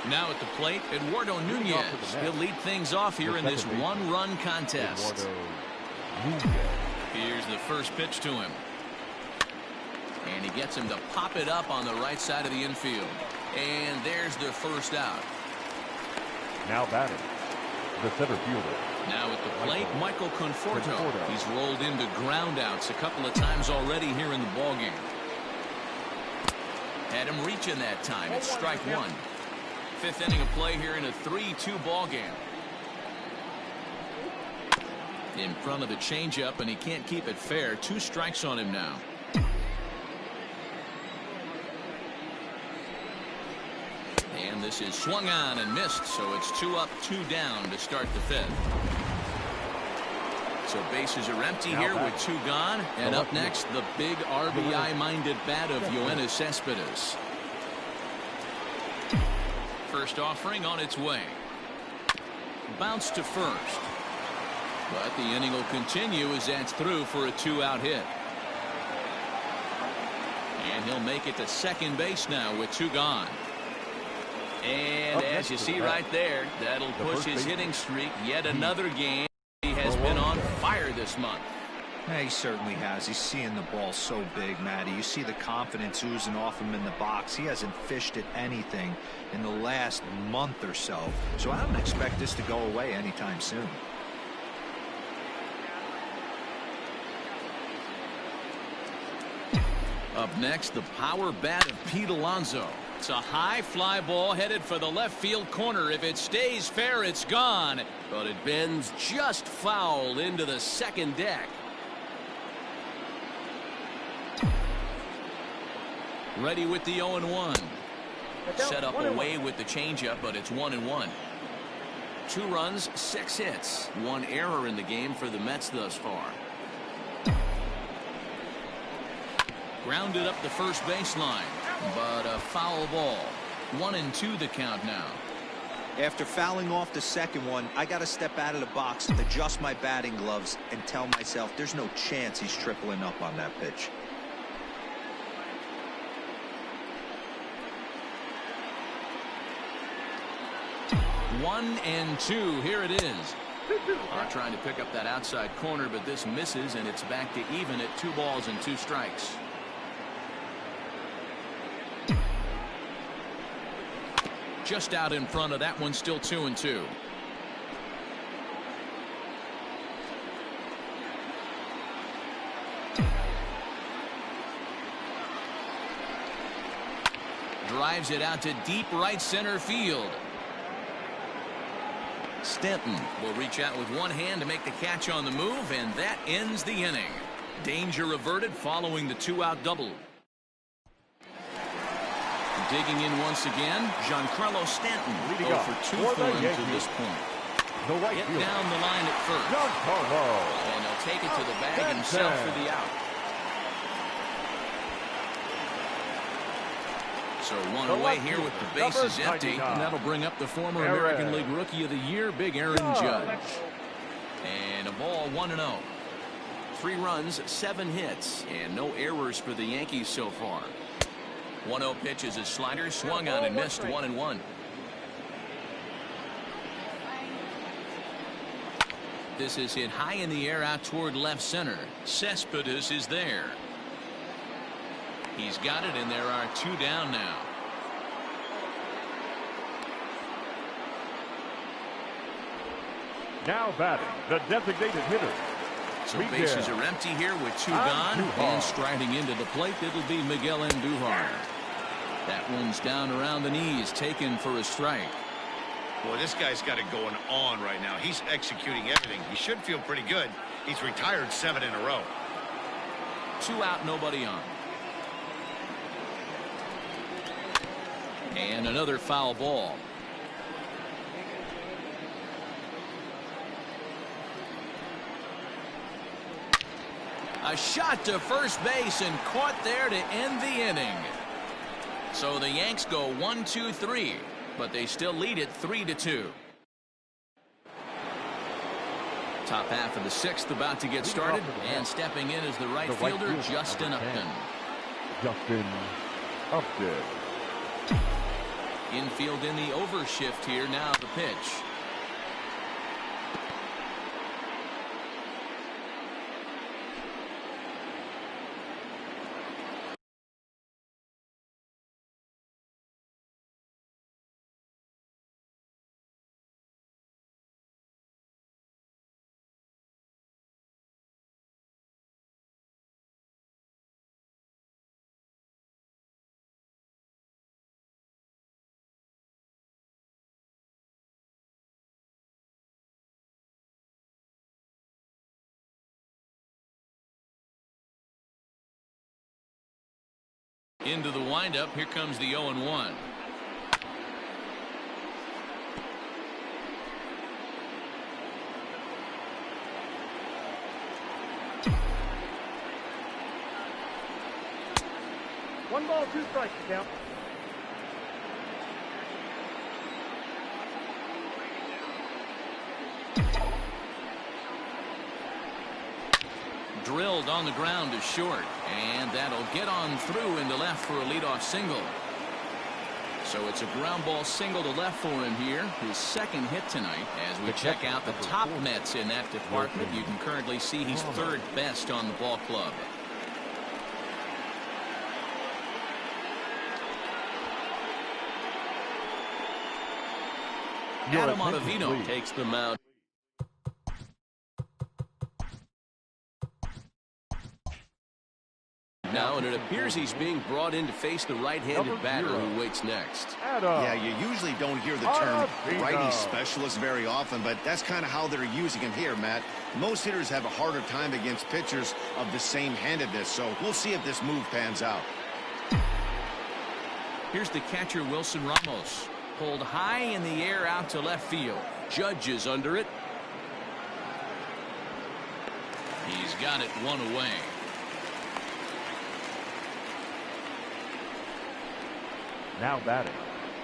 Now at the plate, Eduardo Nunez. He'll lead things off here in this one-run contest. Here's the first pitch to him. And he gets him to pop it up on the right side of the infield. And there's the first out. Now batting, the center fielder. Now at the plate, Michael Conforto. He's rolled into groundouts a couple of times already here in the ballgame. Had him reaching that time. It's strike one. 5th inning of play here in a 3-2 ball game. In front of the changeup, and he can't keep it fair. 2 strikes on him now. And this is swung on and missed, so it's 2 up, 2 down to start the 5th. So bases are empty here with 2 gone. And up next, the big RBI-minded bat of Yoenis Cespedes. First offering on its way. Bounce to first. But the inning will continue as that's through for a 2-out hit. And he'll make it to second base now with 2 gone. And as you see right there, that'll push his hitting streak yet another game. He has been on fire this month. Yeah, he certainly has. He's seeing the ball so big, Matty. You see the confidence oozing off him in the box. He hasn't fished at anything in the last month or so. So I don't expect this to go away anytime soon. Up next, the power bat of Pete Alonso. It's a high fly ball headed for the left field corner. If it stays fair, it's gone. But it bends just foul into the second deck. Ready with the 0-1. Set up away with the changeup, but it's 1-1. 2 runs, 6 hits. 1 error in the game for the Mets thus far. Grounded up the first baseline, but a foul ball. 1-2 the count now. After fouling off the second one, I got to step out of the box, adjust my batting gloves, and tell myself there's no chance he's tripling up on that pitch. One and 2. Here it is. Trying to pick up that outside corner, but this misses, and it's back to even at 2 balls and 2 strikes. Just out in front of that one, still 2-2. Drives it out to deep right center field. Stanton will reach out with one hand to make the catch on the move, and that ends the inning. Danger averted following the 2-out double. Digging in once again, Giancarlo Stanton. 0 for 2 for him to this point. Get down the line at first. And he'll take it to the bag himself for the out. So 1 away here with the bases empty. And that'll bring up the former American League Rookie of the Year, Big Aaron Judge. And a ball 1-0. 3 runs, 7 hits, and no errors for the Yankees so far. 1-0 pitch is a slider, swung on and missed. 1-1. This is hit high in the air out toward left center. Cespedes is there. He's got it, and there are 2 down now. Now batting, the designated hitter. So bases are empty here with 2 gone. And striding into the plate, it'll be Miguel Andujar. That one's down around the knees, taken for a strike. Boy, this guy's got it going on right now. He's executing everything. He should feel pretty good. He's retired 7 in a row. 2 out, nobody on. And another foul ball. A shot to first base and caught there to end the inning. So the Yanks go 1-2-3, but they still lead it 3-2. Top half of the 6th about to get started, and stepping in is the right fielder, Justin Upton. Justin Upton. Infield in the overshift here. Now the pitch. Into the windup. Here comes the 0-1. One ball, 2 strikes, count. Drilled on the ground to short, and that'll get on through into left for a leadoff single. So it's a ground ball single to left for him here, his 2nd hit tonight. As we check out the top Mets in that department, you can currently see he's 3rd best on the ball club. Adam Ottavino takes the mound. Now, and it appears he's being brought in to face the right-handed batter who waits next. Yeah, you usually don't hear the term righty specialist very often, but that's kind of how they're using him here, Matt. Most hitters have a harder time against pitchers of the same handedness, so we'll see if this move pans out. Here's the catcher, Wilson Ramos. Pulled high in the air out to left field. Judge is under it. He's got it 1 away. Now batting,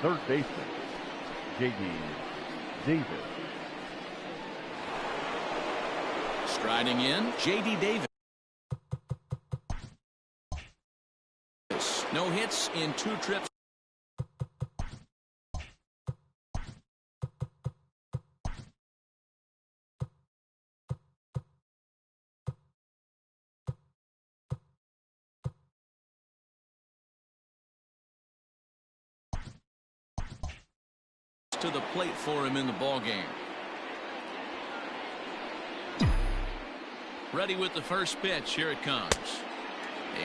3rd baseman, J.D. Davis. Striding in, J.D. Davis. No hits in 2 trips. To the plate for him in the ball game. Ready with the first pitch. Here it comes.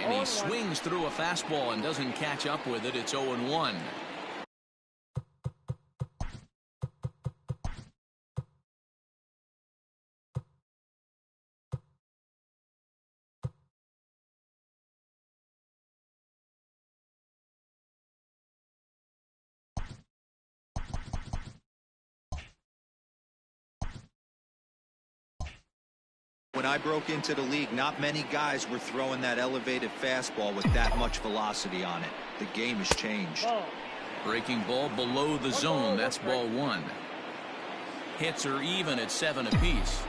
And he swings through a fastball and doesn't catch up with it. It's 0-1. When I broke into the league, not many guys were throwing that elevated fastball with that much velocity on it. The game has changed. Breaking ball below the zone. That's ball 1. Hits are even at 7 apiece.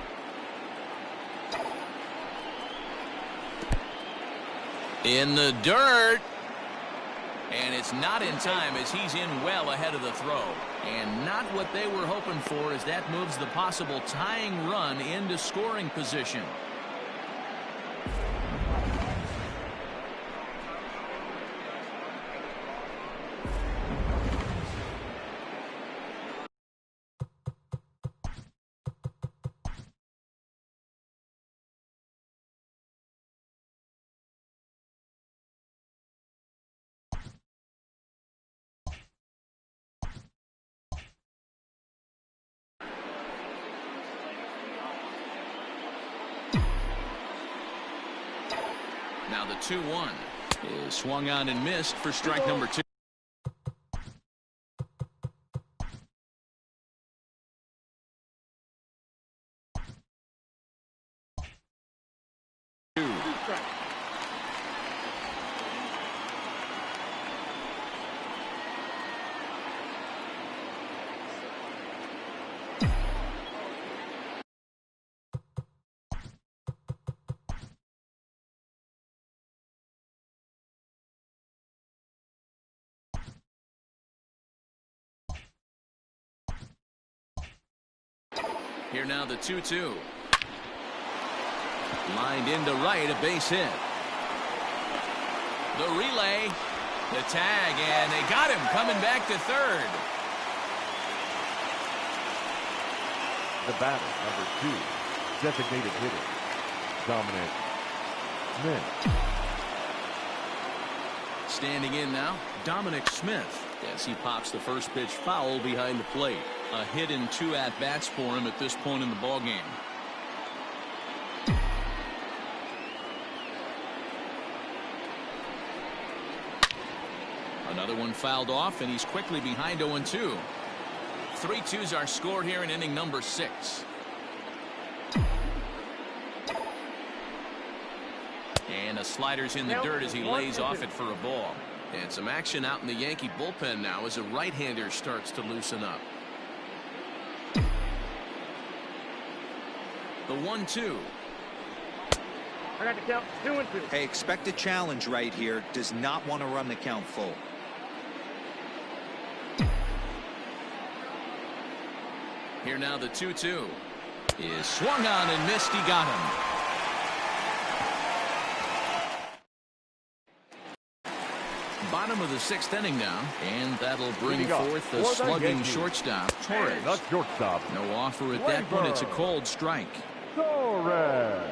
In the dirt. And it's not in time as he's in well ahead of the throw. And not what they were hoping for as that moves the possible tying run into scoring position. Now the 2-1 is swung on and missed for strike number 2. Here now the 2-2. Lined into right, a base hit. The relay, the tag, and they got him coming back to third. The batter, number 2, designated hitter, Dominic Smith. Standing in now, Dominic Smith, as he pops the first pitch foul behind the plate. A hit in 2 at-bats for him at this point in the ballgame. Another one fouled off, and he's quickly behind 0-2. 3-2s are scored here in inning number 6. And a slider's in the dirt as he lays off it for a ball. And some action out in the Yankee bullpen now as a right-hander starts to loosen up. The 1-2. I got the count 2-2. Hey, expect a challenge right here. Does not want to run the count full. Here now the 2-2 is swung on and missed. He got him. Bottom of the 6th inning now, and that'll bring forth the slugging shortstop Torres. The shortstop. No offer at that point. It's a cold strike. Torres.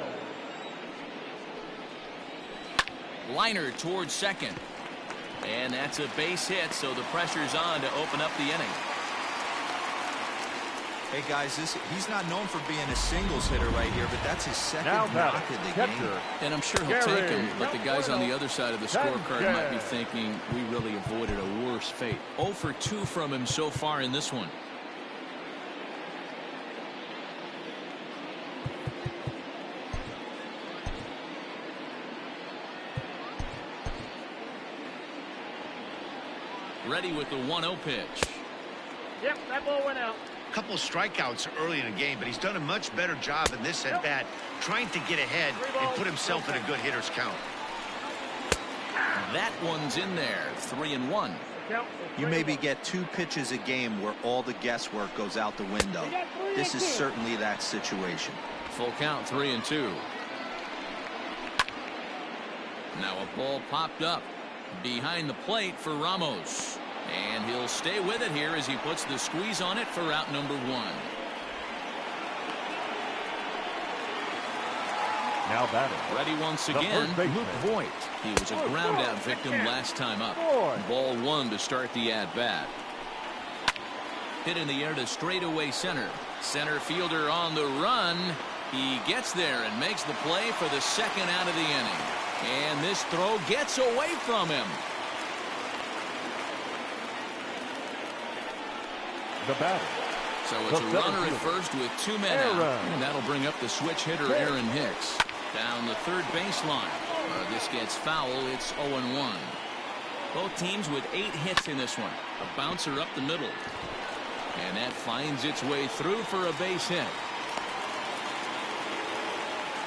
Liner towards second, and that's a base hit, so the pressure's on to open up the inning. Hey guys, he's not known for being a singles hitter right here, but that's his second knock of the game. And I'm sure he'll take him, but the guys on the other side of the scorecard might be thinking we really avoided a worse fate. 0 for 2 from him so far in this one. Ready with the 1-0 pitch. Yep, that ball went out. Couple strikeouts early in the game, but he's done a much better job in this at bat trying to get ahead and put himself in a good hitter's count. That one's in there. 3-1. You maybe get 2 pitches a game where all the guesswork goes out the window. This is certainly that situation. Full count, 3-2. Now a ball popped up behind the plate for Ramos. And he'll stay with it here as he puts the squeeze on it for out number 1. Now batting. Ready once again, Luke Voigt. He was a ground out victim last time up. Ball 1 to start the at-bat. Hit in the air to straightaway center. Center fielder on the run. He gets there and makes the play for the second out of the inning. And this throw gets away from him. The batter. So it's a runner at first with 2 men out. And that'll bring up the switch hitter Aaron Hicks. Down the third baseline. This gets foul. It's 0-1. Both teams with 8 hits in this one. A bouncer up the middle. And that finds its way through for a base hit.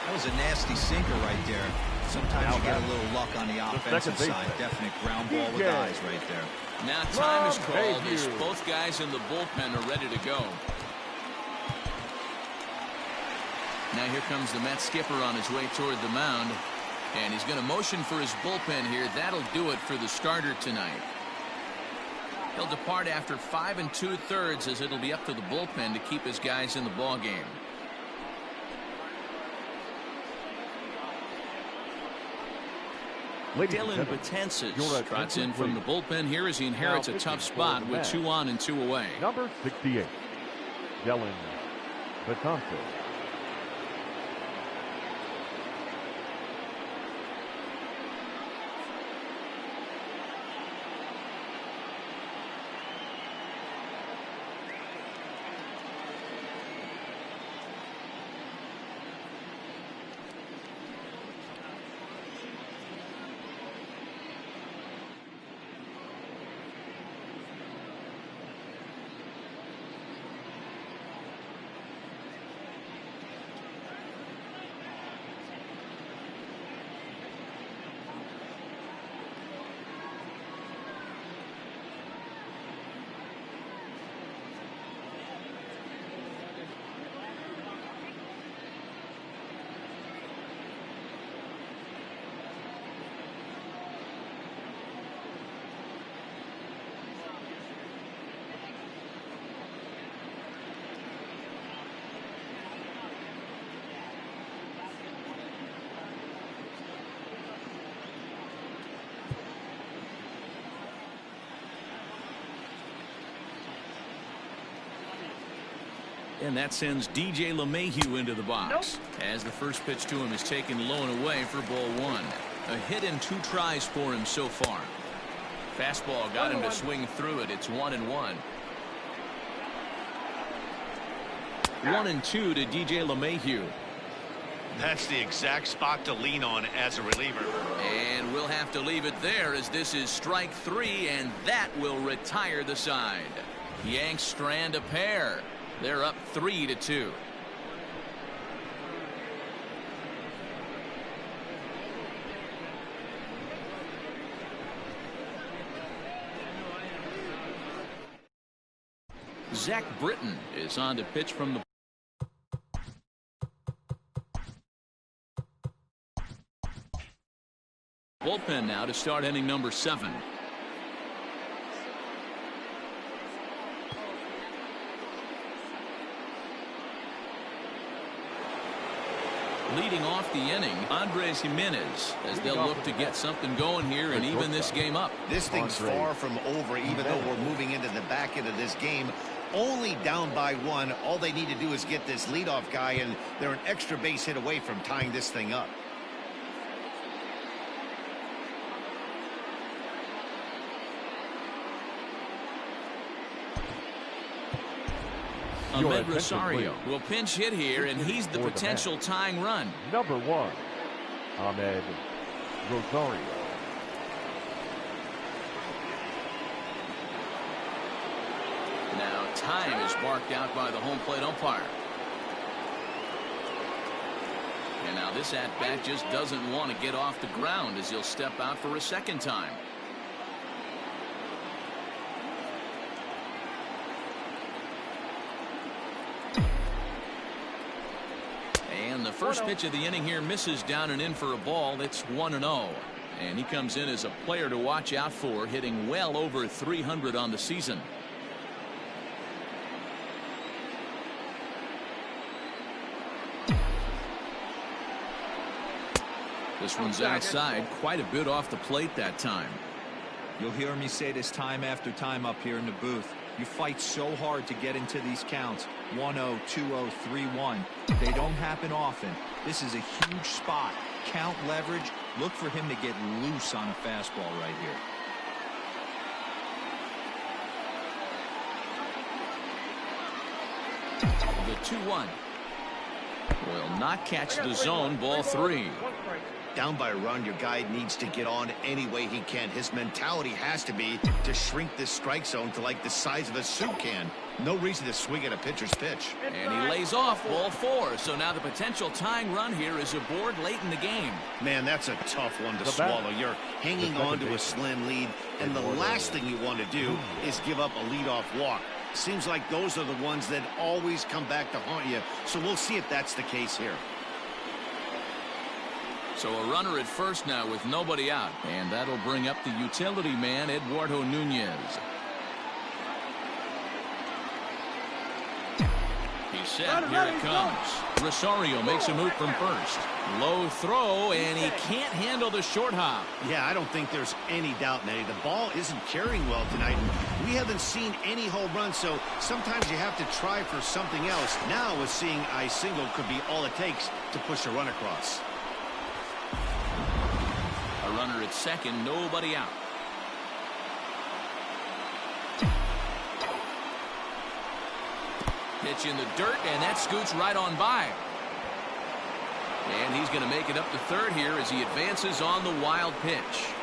That was a nasty sinker right there. Sometimes you get a little luck on the offensive side. Definite ground ball with eyes right there. Now time is called as both guys in the bullpen are ready to go. Now here comes the Mets skipper on his way toward the mound. And he's going to motion for his bullpen here. That'll do it for the starter tonight. He'll depart after 5 2/3 as it'll be up to the bullpen to keep his guys in the ballgame. Dylan Betances trots in from the bullpen here as he inherits a tough spot with 2 on and 2 away. Number 68, Dylan Betances. And that sends DJ LeMahieu into the box. As the first pitch to him is taken low and away for ball one. A hit in 2 tries for him so far. Fastball got him to swing through it. It's 1-1. 1-2 to DJ LeMahieu. That's the exact spot to lean on as a reliever. And we'll have to leave it there as this is strike 3, and that will retire the side. Yanks strand a pair. They're up 3-2. Zach Britton is on to pitch from the bullpen now to start inning number 7. Leading off the inning, Andres Jimenez, as they'll look to get something going here and even this game up. This thing's far from over, even though we're moving into the back end of this game. Only down by 1. All they need to do is get this leadoff guy, and they're an extra base hit away from tying this thing up. Ahmed Rosario will pinch hit here, and he's the potential tying run. Number 1, Ahmed Rosario. Now time is marked out by the home plate umpire. And now this at-bat just doesn't want to get off the ground as he'll step out for a second time. And the first pitch of the inning here misses down and in for a ball. It's 1-0. And he comes in as a player to watch out for, hitting well over 300 on the season. This one's outside, quite a bit off the plate that time. You'll hear me say this time after time up here in the booth. You fight so hard to get into these counts. 1-0, 2-0, 3-1. They don't happen often. This is a huge spot. Count leverage. Look for him to get loose on a fastball right here. The 2-1 will not catch the zone. Ball 3. Down by a run, your guy needs to get on any way he can. His mentality has to be to shrink this strike zone to like the size of a soup can. No reason to swing at a pitcher's pitch. And he lays off. Ball 4. So now the potential tying run here is aboard late in the game. Man, that's a tough one to swallow. You're hanging on to a slim lead, and the last thing you want to do is give up a leadoff walk. Seems like those are the ones that always come back to haunt you. So we'll see if that's the case here. So a runner at first now with nobody out. And that'll bring up the utility man, Eduardo Nunez. He's set. Here it comes. Rosario makes a move from first. Low throw, and he can't handle the short hop. Yeah, I don't think there's any doubt, Nettie. The ball isn't carrying well tonight. We haven't seen any home runs, so sometimes you have to try for something else. Now, seeing a single could be all it takes to push a run across. A runner at second, nobody out. Pitch in the dirt, and that scoots right on by. And he's going to make it up to third here as he advances on the wild pitch.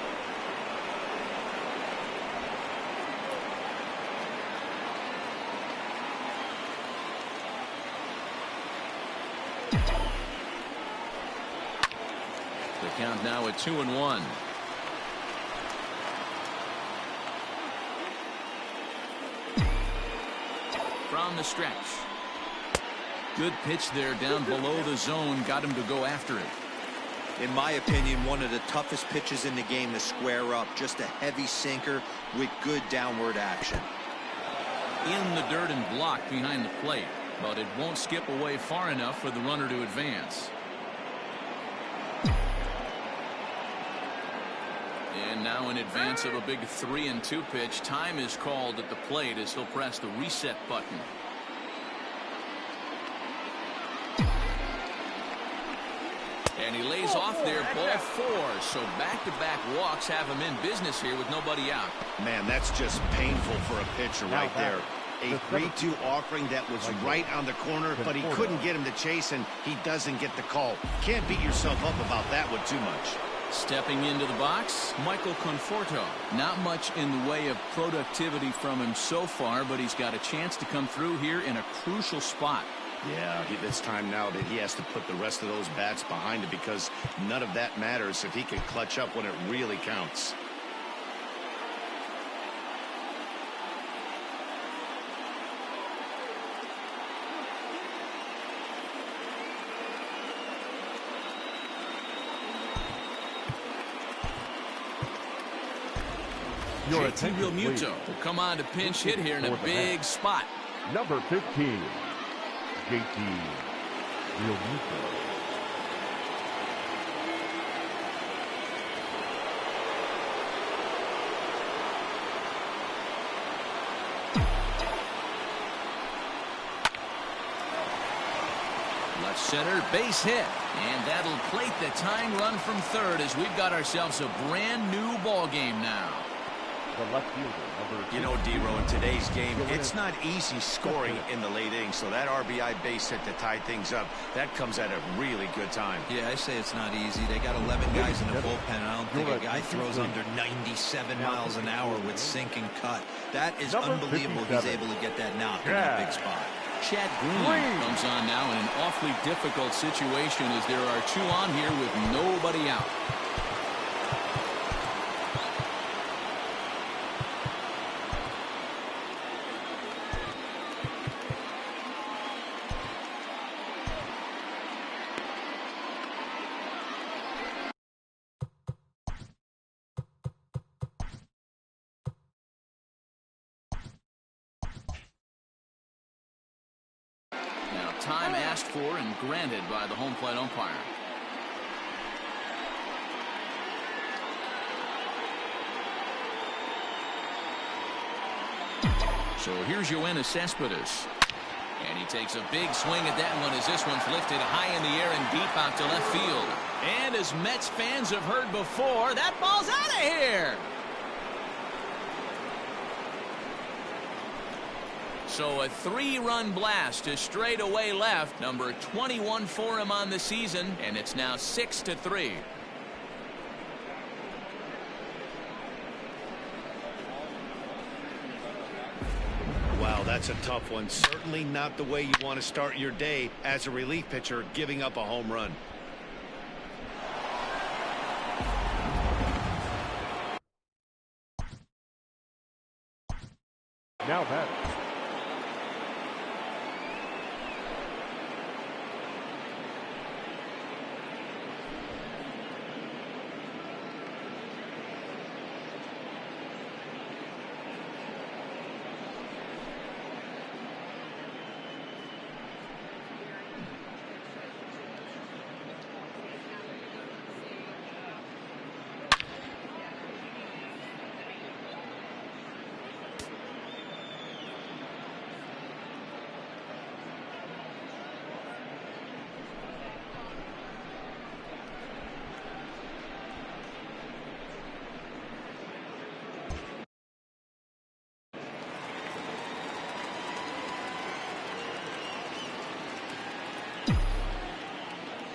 The count now at 2-1. From the stretch. Good pitch there down below the zone. Got him to go after it. In my opinion, one of the toughest pitches in the game to square up. Just a heavy sinker with good downward action. In the dirt and blocked behind the plate, but it won't skip away far enough for the runner to advance. And now in advance of a big 3-2 pitch, time is called at the plate as he'll press the reset button. And he lays off there, ball 4. So back-to-back walks have him in business here with nobody out. Man, that's just painful for a pitcher right there. A 3-2 offering that was right on the corner, but he couldn't get him to chase, and he doesn't get the call. Can't beat yourself up about that one too much. Stepping into the box, Michael Conforto. Not much in the way of productivity from him so far, but he's got a chance to come through here in a crucial spot. Yeah, it's time now that he has to put the rest of those bats behind it, because none of that matters if he can clutch up when it really counts. JT Realmuto will come on to pinch hit here in a big spot. Number 15, JT Realmuto. Left center, base hit. And that'll plate the tying run from third as we've got ourselves a brand new ball game now. The left fielder, number You know, D-Row, in today's game, it's not easy scoring in the late innings, so that RBI base hit to tie things up, that comes at a really good time. Yeah, I say it's not easy. They got 11 guys in the bullpen, and I don't think a guy throws under 97 miles an hour with sink and cut. That is unbelievable he's able to get that knock in that big spot. Chad Green comes on now in an awfully difficult situation as there are 2 on here with nobody out. Time asked for and granted by the home plate umpire. So here's Yoenis Cespedes. And he takes a big swing at that one as this one's lifted high in the air and deep out to left field. And as Mets fans have heard before, that ball's out of here. So a 3-run blast to straightaway left, number 21 for him on the season, and it's now 6-3. Wow, that's a tough one. Certainly not the way you want to start your day as a relief pitcher, giving up a home run. Now that.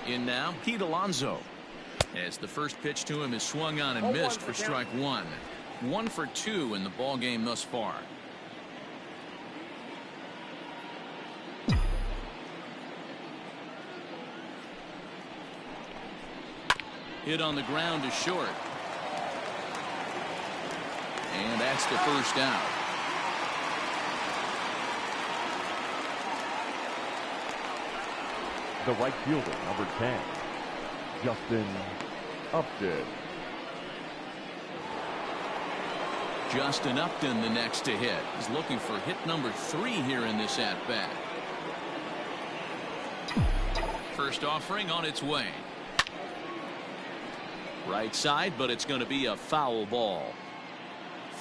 In now, Pete Alonso. As the first pitch to him is swung on and missed for strike 1. 1 for 2 in the ball game thus far. Hit on the ground to short. And that's the first out. The right fielder, number 10, Justin Upton. Justin Upton, the next to hit. He's looking for hit number 3 here in this at-bat. First offering on its way. Right side, but it's going to be a foul ball.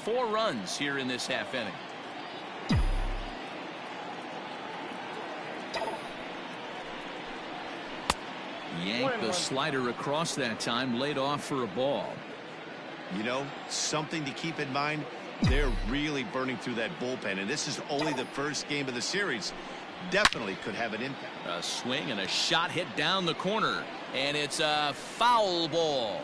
4 runs here in this half inning. Yanked the slider across that time, laid off for a ball. You know, something to keep in mind, they're really burning through that bullpen, and this is only the first game of the series. Definitely could have an impact. A swing and a shot hit down the corner, and it's a foul ball.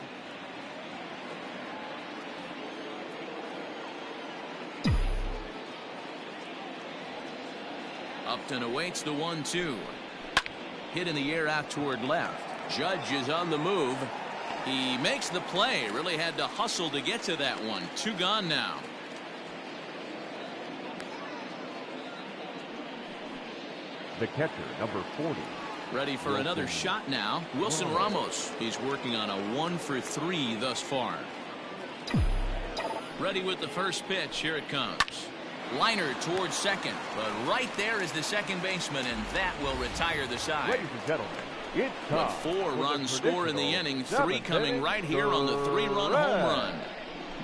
Upton awaits the 1-2. Hit in the air out toward left. Judge is on the move. He makes the play. Really had to hustle to get to that one. 2 gone now. The catcher, number 40. Ready for another shot now. Wilson Ramos. He's working on a 1-for-3 thus far. Ready with the first pitch. Here it comes. Liner towards second, but right there is the second baseman, and that will retire the side. Ladies and gentlemen, it's time. With 4 runs score in the inning, 3 coming right here on the 3-run home run.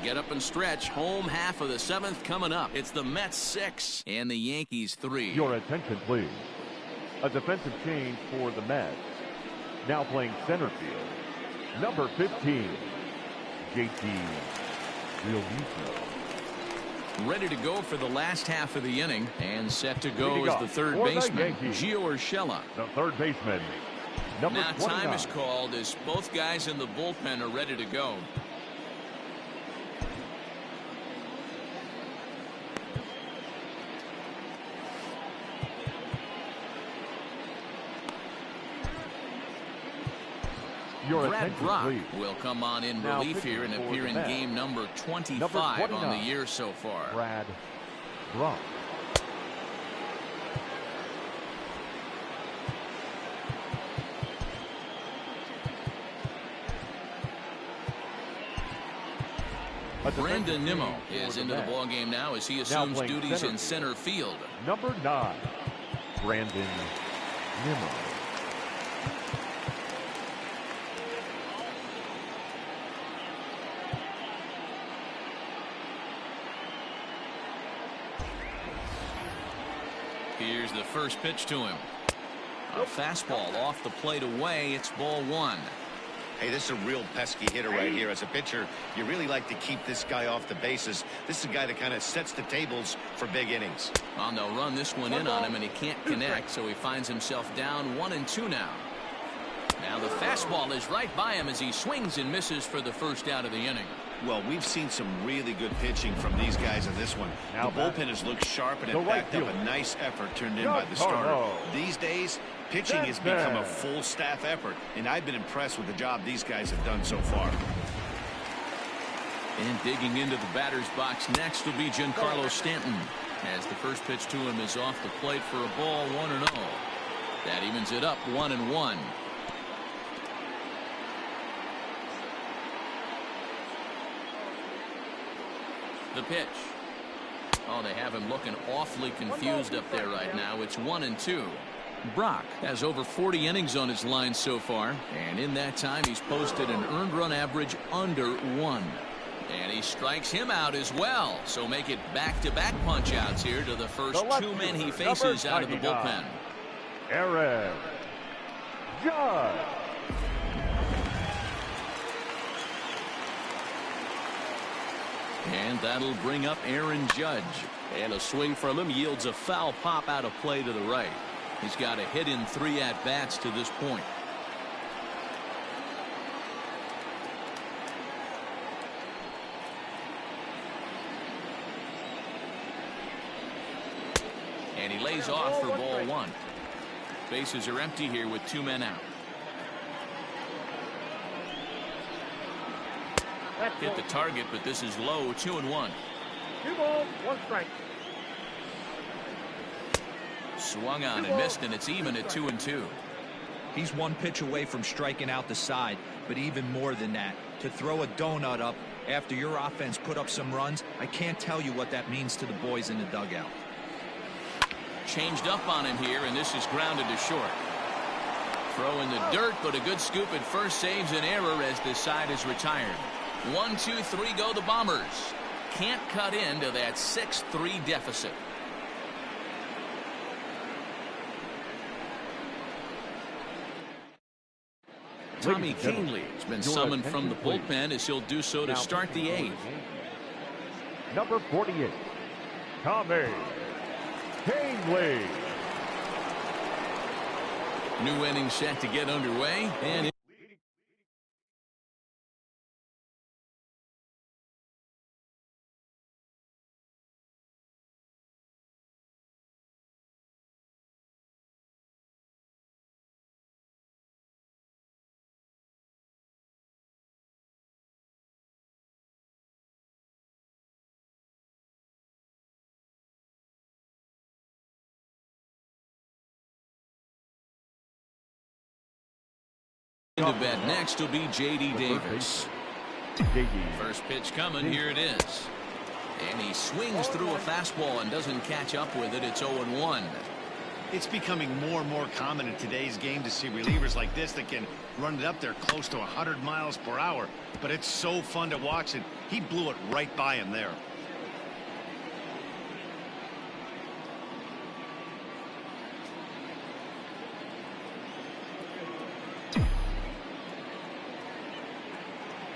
Get up and stretch. Home half of the 7th coming up. It's the Mets 6 and the Yankees 3. Your attention, please. A defensive change for the Mets. Now playing center field. Number 15, JT Realmuto. Ready to go for the last half of the inning, and set to go as the third baseman, Gio Urshela. The third baseman, number 29. Now time is called as both guys in the bullpen are ready to go. Brad Brock will come on in relief here and appear in game number 25 on the year so far. Brad Brock. Brandon Nimmo is into the ballgame now as he assumes duties in center field. Number 9, Brandon Nimmo. Here's the first pitch to him. A fastball off the plate away. It's ball 1. Hey, this is a real pesky hitter right here. As a pitcher, you really like to keep this guy off the bases. This is a guy that kind of sets the tables for big innings. Well, they'll run this one in on him, and he can't connect, so he finds himself down 1-2 now. Now the fastball is right by him as he swings and misses for the first out of the inning. Well, we've seen some really good pitching from these guys in this one. The bullpen has looked sharp, and it backed up a nice effort turned in by the starter. These days, pitching has become a full staff effort, and I've been impressed with the job these guys have done so far. And digging into the batter's box next will be Giancarlo Stanton, as the first pitch to him is off the plate for a ball, 1-0. That evens it up 1-1. The pitch. Oh, they have him looking awfully confused up there right now. It's 1-2. Brock has over 40 innings on his line so far, and in that time he's posted an earned run average under 1. And he strikes him out as well, so make it back-to-back punch-outs here to the first 2 men he faces out of the bullpen. Aaron Judge. And that'll bring up Aaron Judge. And a swing from him yields a foul pop out of play to the right. He's got a hit in 3 at-bats to this point. And he lays off for ball 1. Bases are empty here with 2 men out. Hit the target, but this is low. 2-1. 2 balls, 1 strike. Swung on and missed, and it's even at 2-2. He's 1 pitch away from striking out the side, but even more than that, to throw a donut up after your offense put up some runs, I can't tell you what that means to the boys in the dugout. Changed up on him here, and this is grounded to short. Throw in the dirt, but a good scoop at first saves an error as the side is retired. 1, 2, 3 go the Bombers. Can't cut into that 6-3 deficit. Tommy Kahnle has been summoned from the bullpen as he'll do so to start the 8th. Number 48, Tommy Kahnle. New inning set to get underway, and into bat next will be J.D. Davis. First pitch coming, here it is. And he swings through a fastball and doesn't catch up with it. It's 0-1. It's becoming more and more common in today's game to see relievers like this that can run it up there close to 100 miles per hour. But it's so fun to watch it. He blew it right by him there.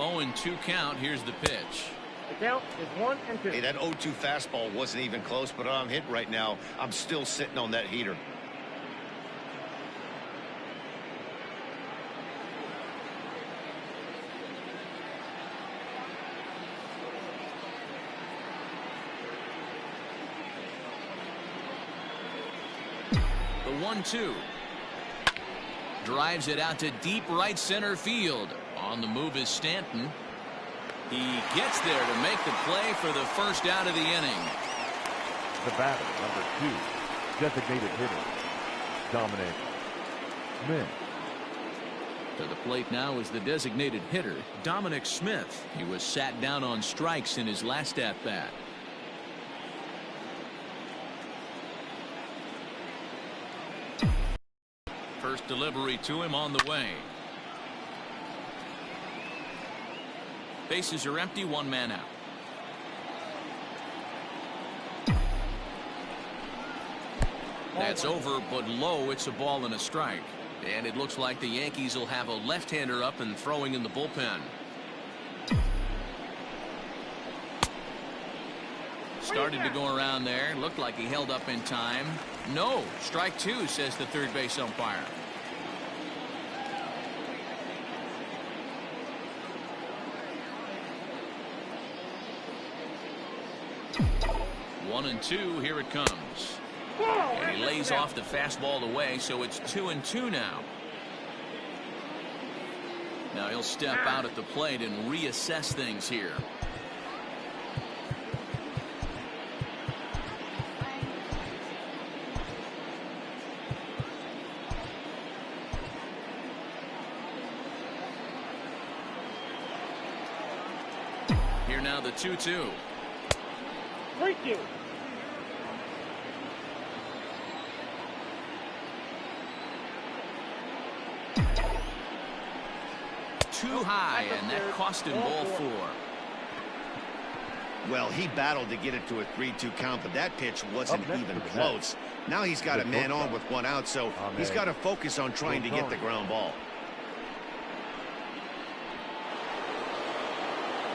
Oh, and 2 count. Here's the pitch. The count is 1-2. Hey, that 0-2 fastball wasn't even close, but I'm hit right now. I'm still sitting on that heater. The 1-2. Drives it out to deep right center field. On the move is Stanton. He gets there to make the play for the first out of the inning. The batter, number 2, designated hitter, Dominic Smith. To the plate now is the designated hitter, Dominic Smith. He was sat down on strikes in his last at-bat. First delivery to him on the way. Bases are empty, 1 man out. That's over, but low. It's a ball and a strike. And it looks like the Yankees will have a left-hander up and throwing in the bullpen. Started to go around there. Looked like he held up in time. No, strike 2, says the third base umpire. One and 2, here it comes. And he lays off the fastball away, so it's 2-2 now. Now he'll step out at the plate and reassess things here. Here now the 2-2. 3-2. Too high, and that cost him ball 4. Well, he battled to get it to a 3-2 count, but that pitch wasn't even close. Now he's got a man on with 1 out, so he's got to focus on trying to get the ground ball.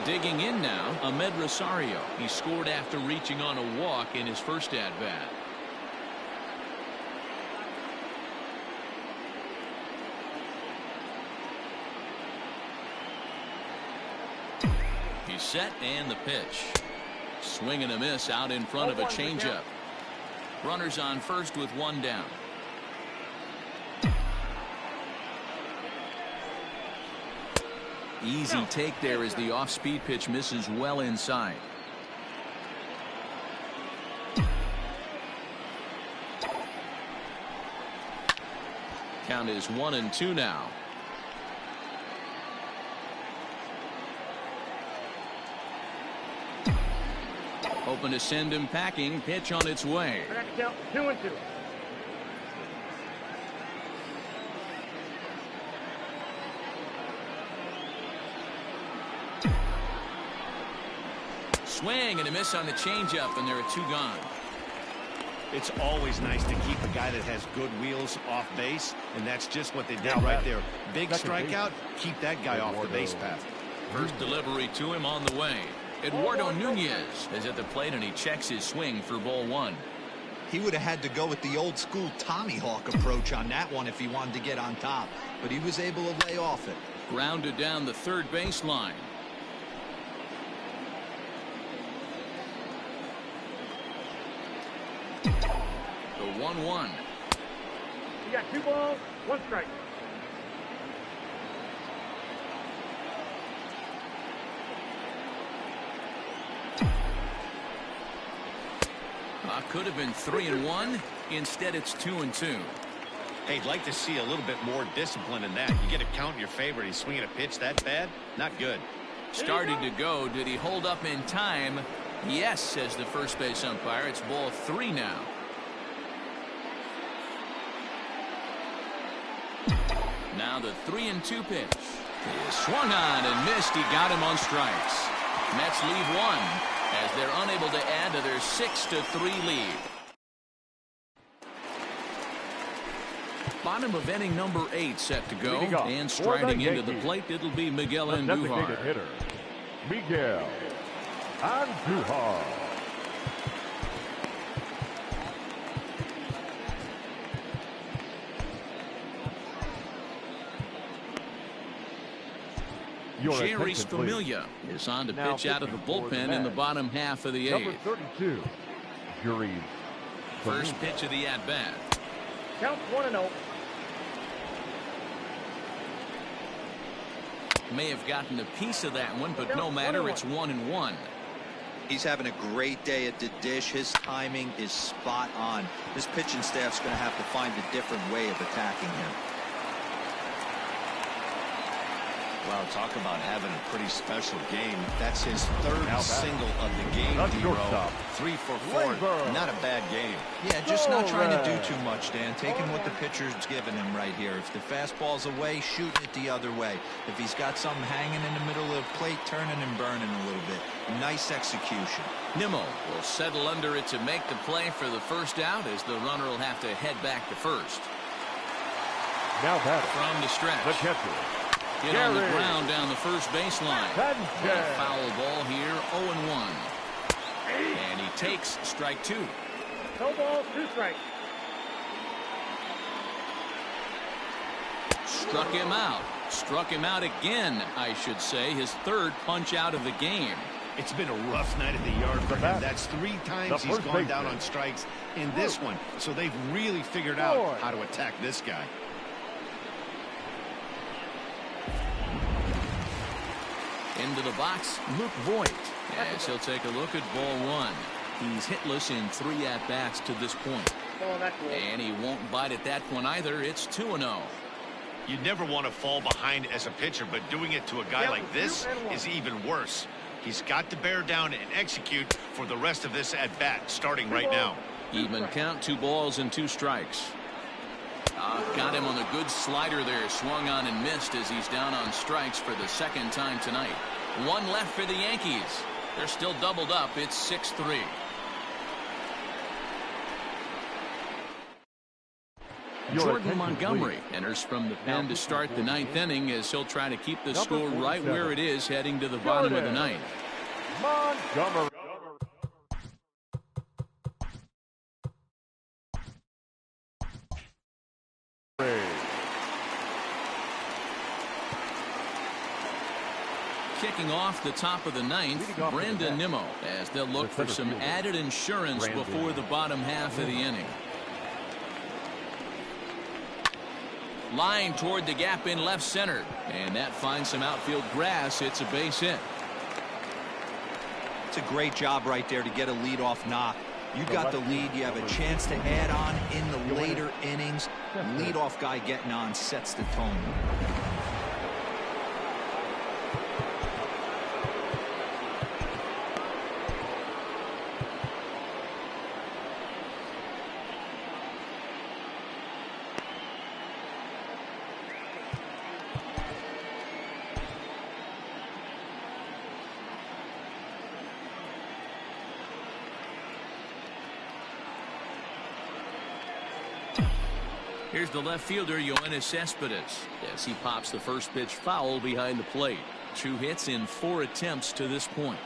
Digging in now, Ahmed Rosario. He scored after reaching on a walk in his first at-bat. He's set, and the pitch. Swing and a miss out in front of a changeup. Runners on first with 1 down. Easy take there as the off-speed pitch misses well inside. Count is 1-2 now. Hoping to send him packing. Pitch on its way. Count 2-2. Swing and a miss on the changeup, and there are 2 gone. It's always nice to keep a guy that has good wheels off base, and that's just what they did right there. Big strikeout, keep that guy off the base path. First delivery to him on the way. Eduardo Nunez is at the plate, and he checks his swing for ball one. He would have had to go with the old school Tommy Hawk approach on that one if he wanted to get on top, but he was able to lay off it. Grounded down the third baseline. The 1-1. You got 2 balls, 1 strike. Could have been 3-1. Instead, it's 2-2. Hey, I'd like to see a little bit more discipline in that. You get a count in your favor. He's swinging a pitch that bad? Not good. Starting to go. Did he hold up in time? Yes, says the first base umpire. It's ball 3 now. Now the 3-2 pitch. He is swung on and missed. He got him on strikes. Mets leave 1 as they're unable to add to their 6-3 lead. Bottom of inning number 8 set to go, and striding into the plate, it'll be Miguel Andujar. Hitter, Miguel Andujar. Jerry's Familia is on to pitch out of the bullpen in the bottom half of the 8th. Number 32, Jerry's First pitch of the at-bat. Count 1-0. May have gotten a piece of that one, but no matter, it's 1-1. He's having a great day at the dish. His timing is spot on. This pitching staff's going to have to find a different way of attacking him. Wow, talk about having a pretty special game. That's his 3rd single of the game, D-Row. 3 for 4. Not a bad game. Yeah, just not trying to do too much, Dan. Taking what the pitcher's giving him right here. If the fastball's away, shooting it the other way. If he's got something hanging in the middle of the plate, turning and burning a little bit. Nice execution. Nimmo will settle under it to make the play for the first out, as the runner will have to head back to first. Now batter from the stretch. The catcher. Hit on the ground down the first baseline. A foul ball here, 0-1. And he takes strike 2. No balls, 2 strikes. Struck him out. Struck him out again, I should say. His 3rd punch out of the game. It's been a rough night at the yard for him. That's 3 times he's gone down on strikes in this one. So they've really figured out how to attack this guy. Into the box, Luke Voigt, as he'll take a look at ball 1. He's hitless in 3 at-bats to this point. And he won't bite at that one either. It's 2-0. You never want to fall behind as a pitcher, but doing it to a guy like this is even worse. He's got to bear down and execute for the rest of this at-bat, starting right now. Even count, 2 balls and 2 strikes. Got him on the good slider there. Swung on and missed as he's down on strikes for the 2nd time tonight. 1 left for the Yankees. They're still doubled up. It's 6-3. Jordan Montgomery enters from the pen to start the 9th inning, as he'll try to keep the score right where it is heading to the bottom of the 9th. Montgomery. Kicking off the top of the 9th, Brandon Nimmo, as they'll look for some added insurance before the bottom half of the inning. Line toward the gap in left center, and that finds some outfield grass. It's a base hit. It's a great job right there to get a leadoff knock. You got the lead. You have a chance to add on in the later innings. Leadoff guy getting on sets the tone. here's the left fielder, Yoenis Cespedes. Yes, he pops the first pitch foul behind the plate. 2 hits in 4 attempts to this point.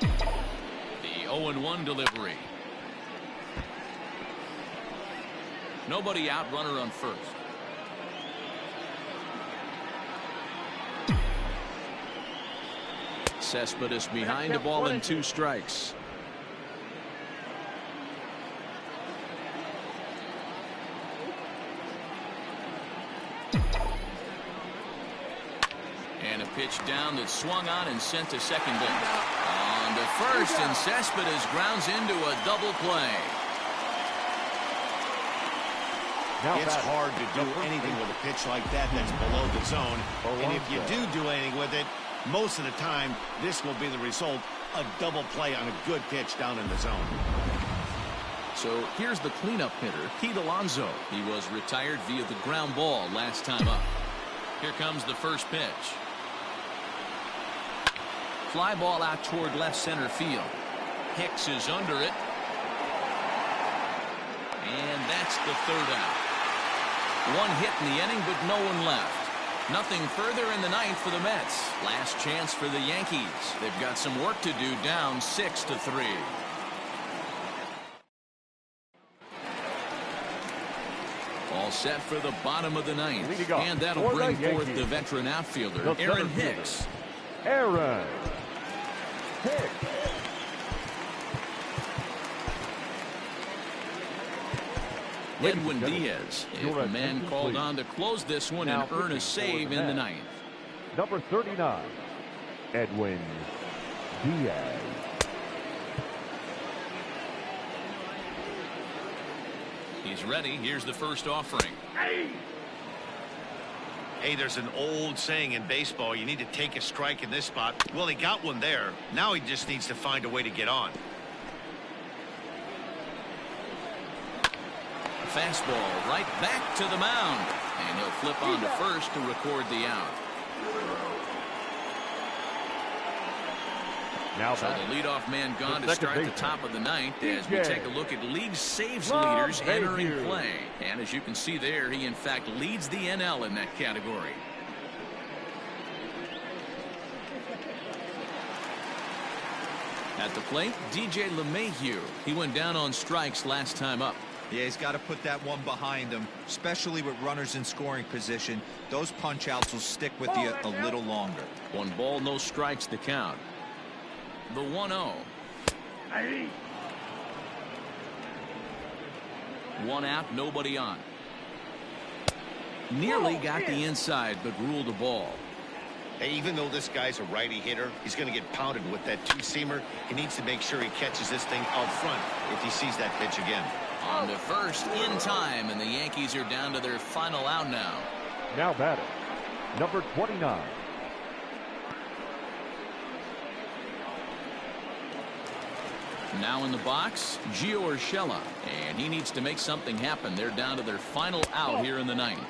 The 0-1 delivery. Nobody out, runner on first. Cespedes behind the ball and 2 strikes. And a pitch down that swung on and sent to second base. On to first, and Cespedes grounds into a double play. It's hard to do anything with a pitch like that that's below the zone. And if you do anything with it, most of the time, this will be the result, a double play on a good pitch down in the zone. So here's the cleanup hitter, Pete Alonso. He was retired via the ground ball last time up. Here comes the first pitch. Fly ball out toward left center field. Hicks is under it. And that's the 3rd out. 1 hit in the inning, but no one left. Nothing further in the 9th for the Mets. Last chance for the Yankees. They've got some work to do, down 6-3. All set for the bottom of the 9th. And that'll bring forth the veteran outfielder, Aaron Hicks. Aaron Hicks. Edwin Diaz, if a man called on to close this one and earn a save in the 9th. Number 39, Edwin Diaz. He's ready. Here's the first offering. Hey, there's an old saying in baseball, you need to take a strike in this spot. Well, he got one there. Now he just needs to find a way to get on. Fastball right back to the mound. And he'll flip on to first to record the out. Now so the leadoff man gone to start the top of the 9th as we take a look at league saves leaders entering play. And as you can see there, he in fact leads the NL in that category. At the plate, DJ LeMahieu. He went down on strikes last time up. Yeah, he's got to put that one behind him, especially with runners in scoring position. Those punch outs will stick with you a little longer. 1 ball, no strikes to count. The 1-0. 1 out, nobody on. Nearly got the inside, but ruled a ball. Hey, even though this guy's a righty hitter, he's going to get pounded with that 2-seamer. He needs to make sure he catches this thing out front if he sees that pitch again. On to first in time, and the Yankees are down to their final out now. Now batting, number 29. Now in the box, Gio Urshela, and he needs to make something happen. They're down to their final out here in the 9th.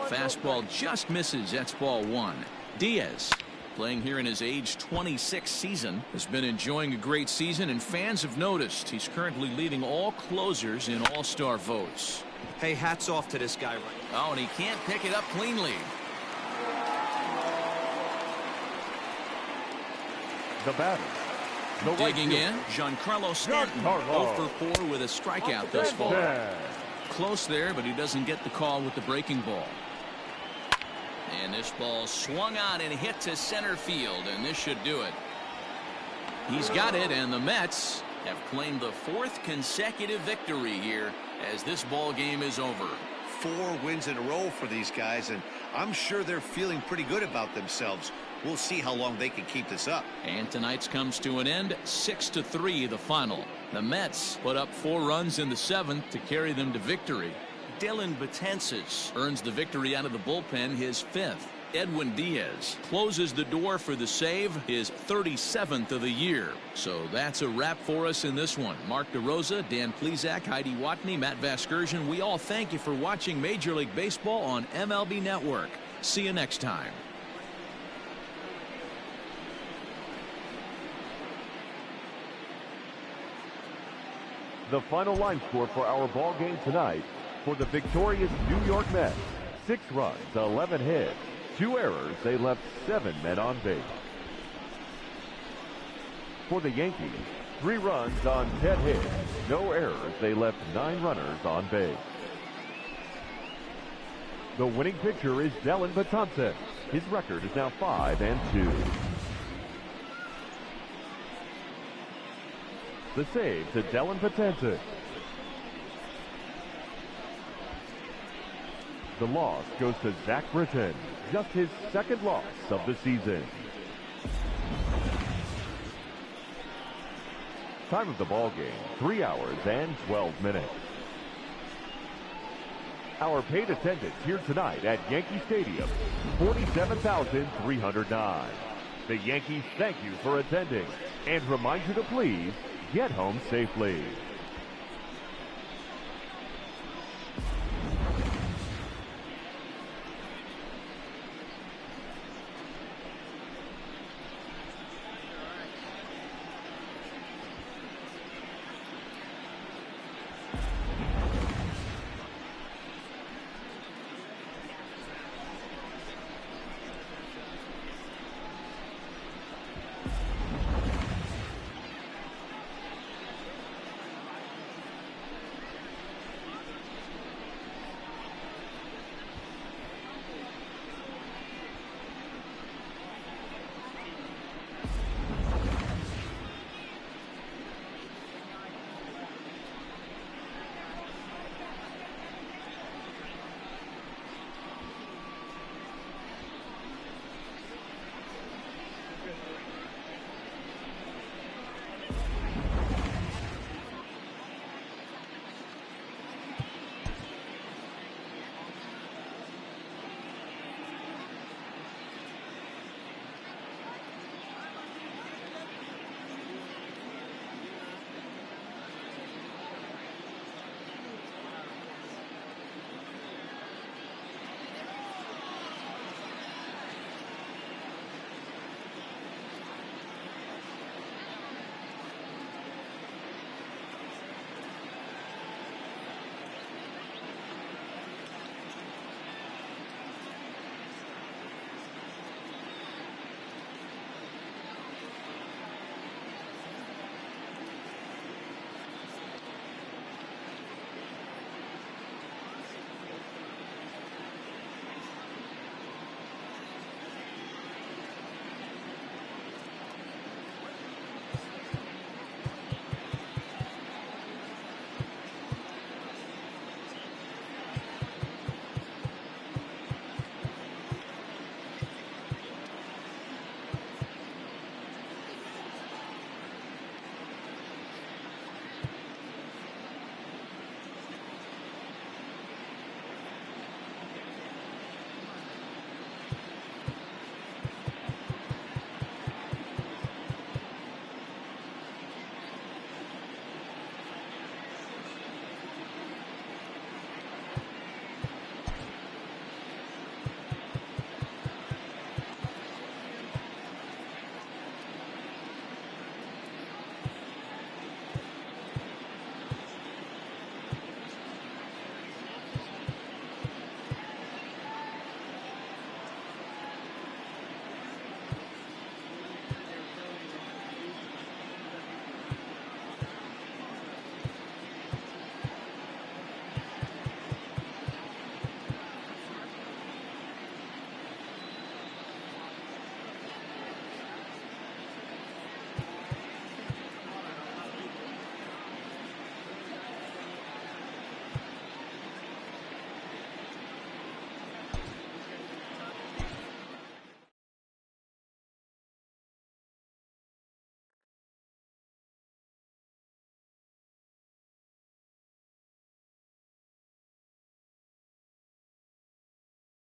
Fastball just misses. That's ball 1. Diaz, playing here in his age 26 season, has been enjoying a great season, and fans have noticed he's currently leading all closers in all-star votes. Hey, hats off to this guy right now. Oh, and he can't pick it up cleanly. The batter. Digging in, Giancarlo Stanton, 0 for 4 with a strikeout thus far. Close there, but he doesn't get the call with the breaking ball. And this ball swung on and hit to center field, and this should do it. He's got it, and the Mets have claimed the 4th consecutive victory here as this ball game is over. 4 wins in a row for these guys, and I'm sure they're feeling pretty good about themselves. We'll see how long they can keep this up. And tonight's comes to an end, 6-3 the final. The Mets put up 4 runs in the 7th to carry them to victory. Dylan Betances earns the victory out of the bullpen, his 5th. Edwin Diaz closes the door for the save, his 37th of the year. So that's a wrap for us in this one. Mark DeRosa, Dan Plesac, Heidi Watney, Matt Vasgersian, we all thank you for watching Major League Baseball on MLB Network. See you next time. The final line score for our ball game tonight for the victorious New York Mets: 6 runs, 11 hits, 2 errors. They left 7 men on base. For the Yankees, 3 runs on 10 hits, no errors. They left 9 runners on base. The winning pitcher is Dellin Betances. His record is now 5-2. The save to Dellin Betances. The loss goes to Zach Britton, just his 2nd loss of the season. Time of the ball game, 3 hours and 12 minutes. Our paid attendance here tonight at Yankee Stadium, 47,309. The Yankees thank you for attending and remind you to please get home safely.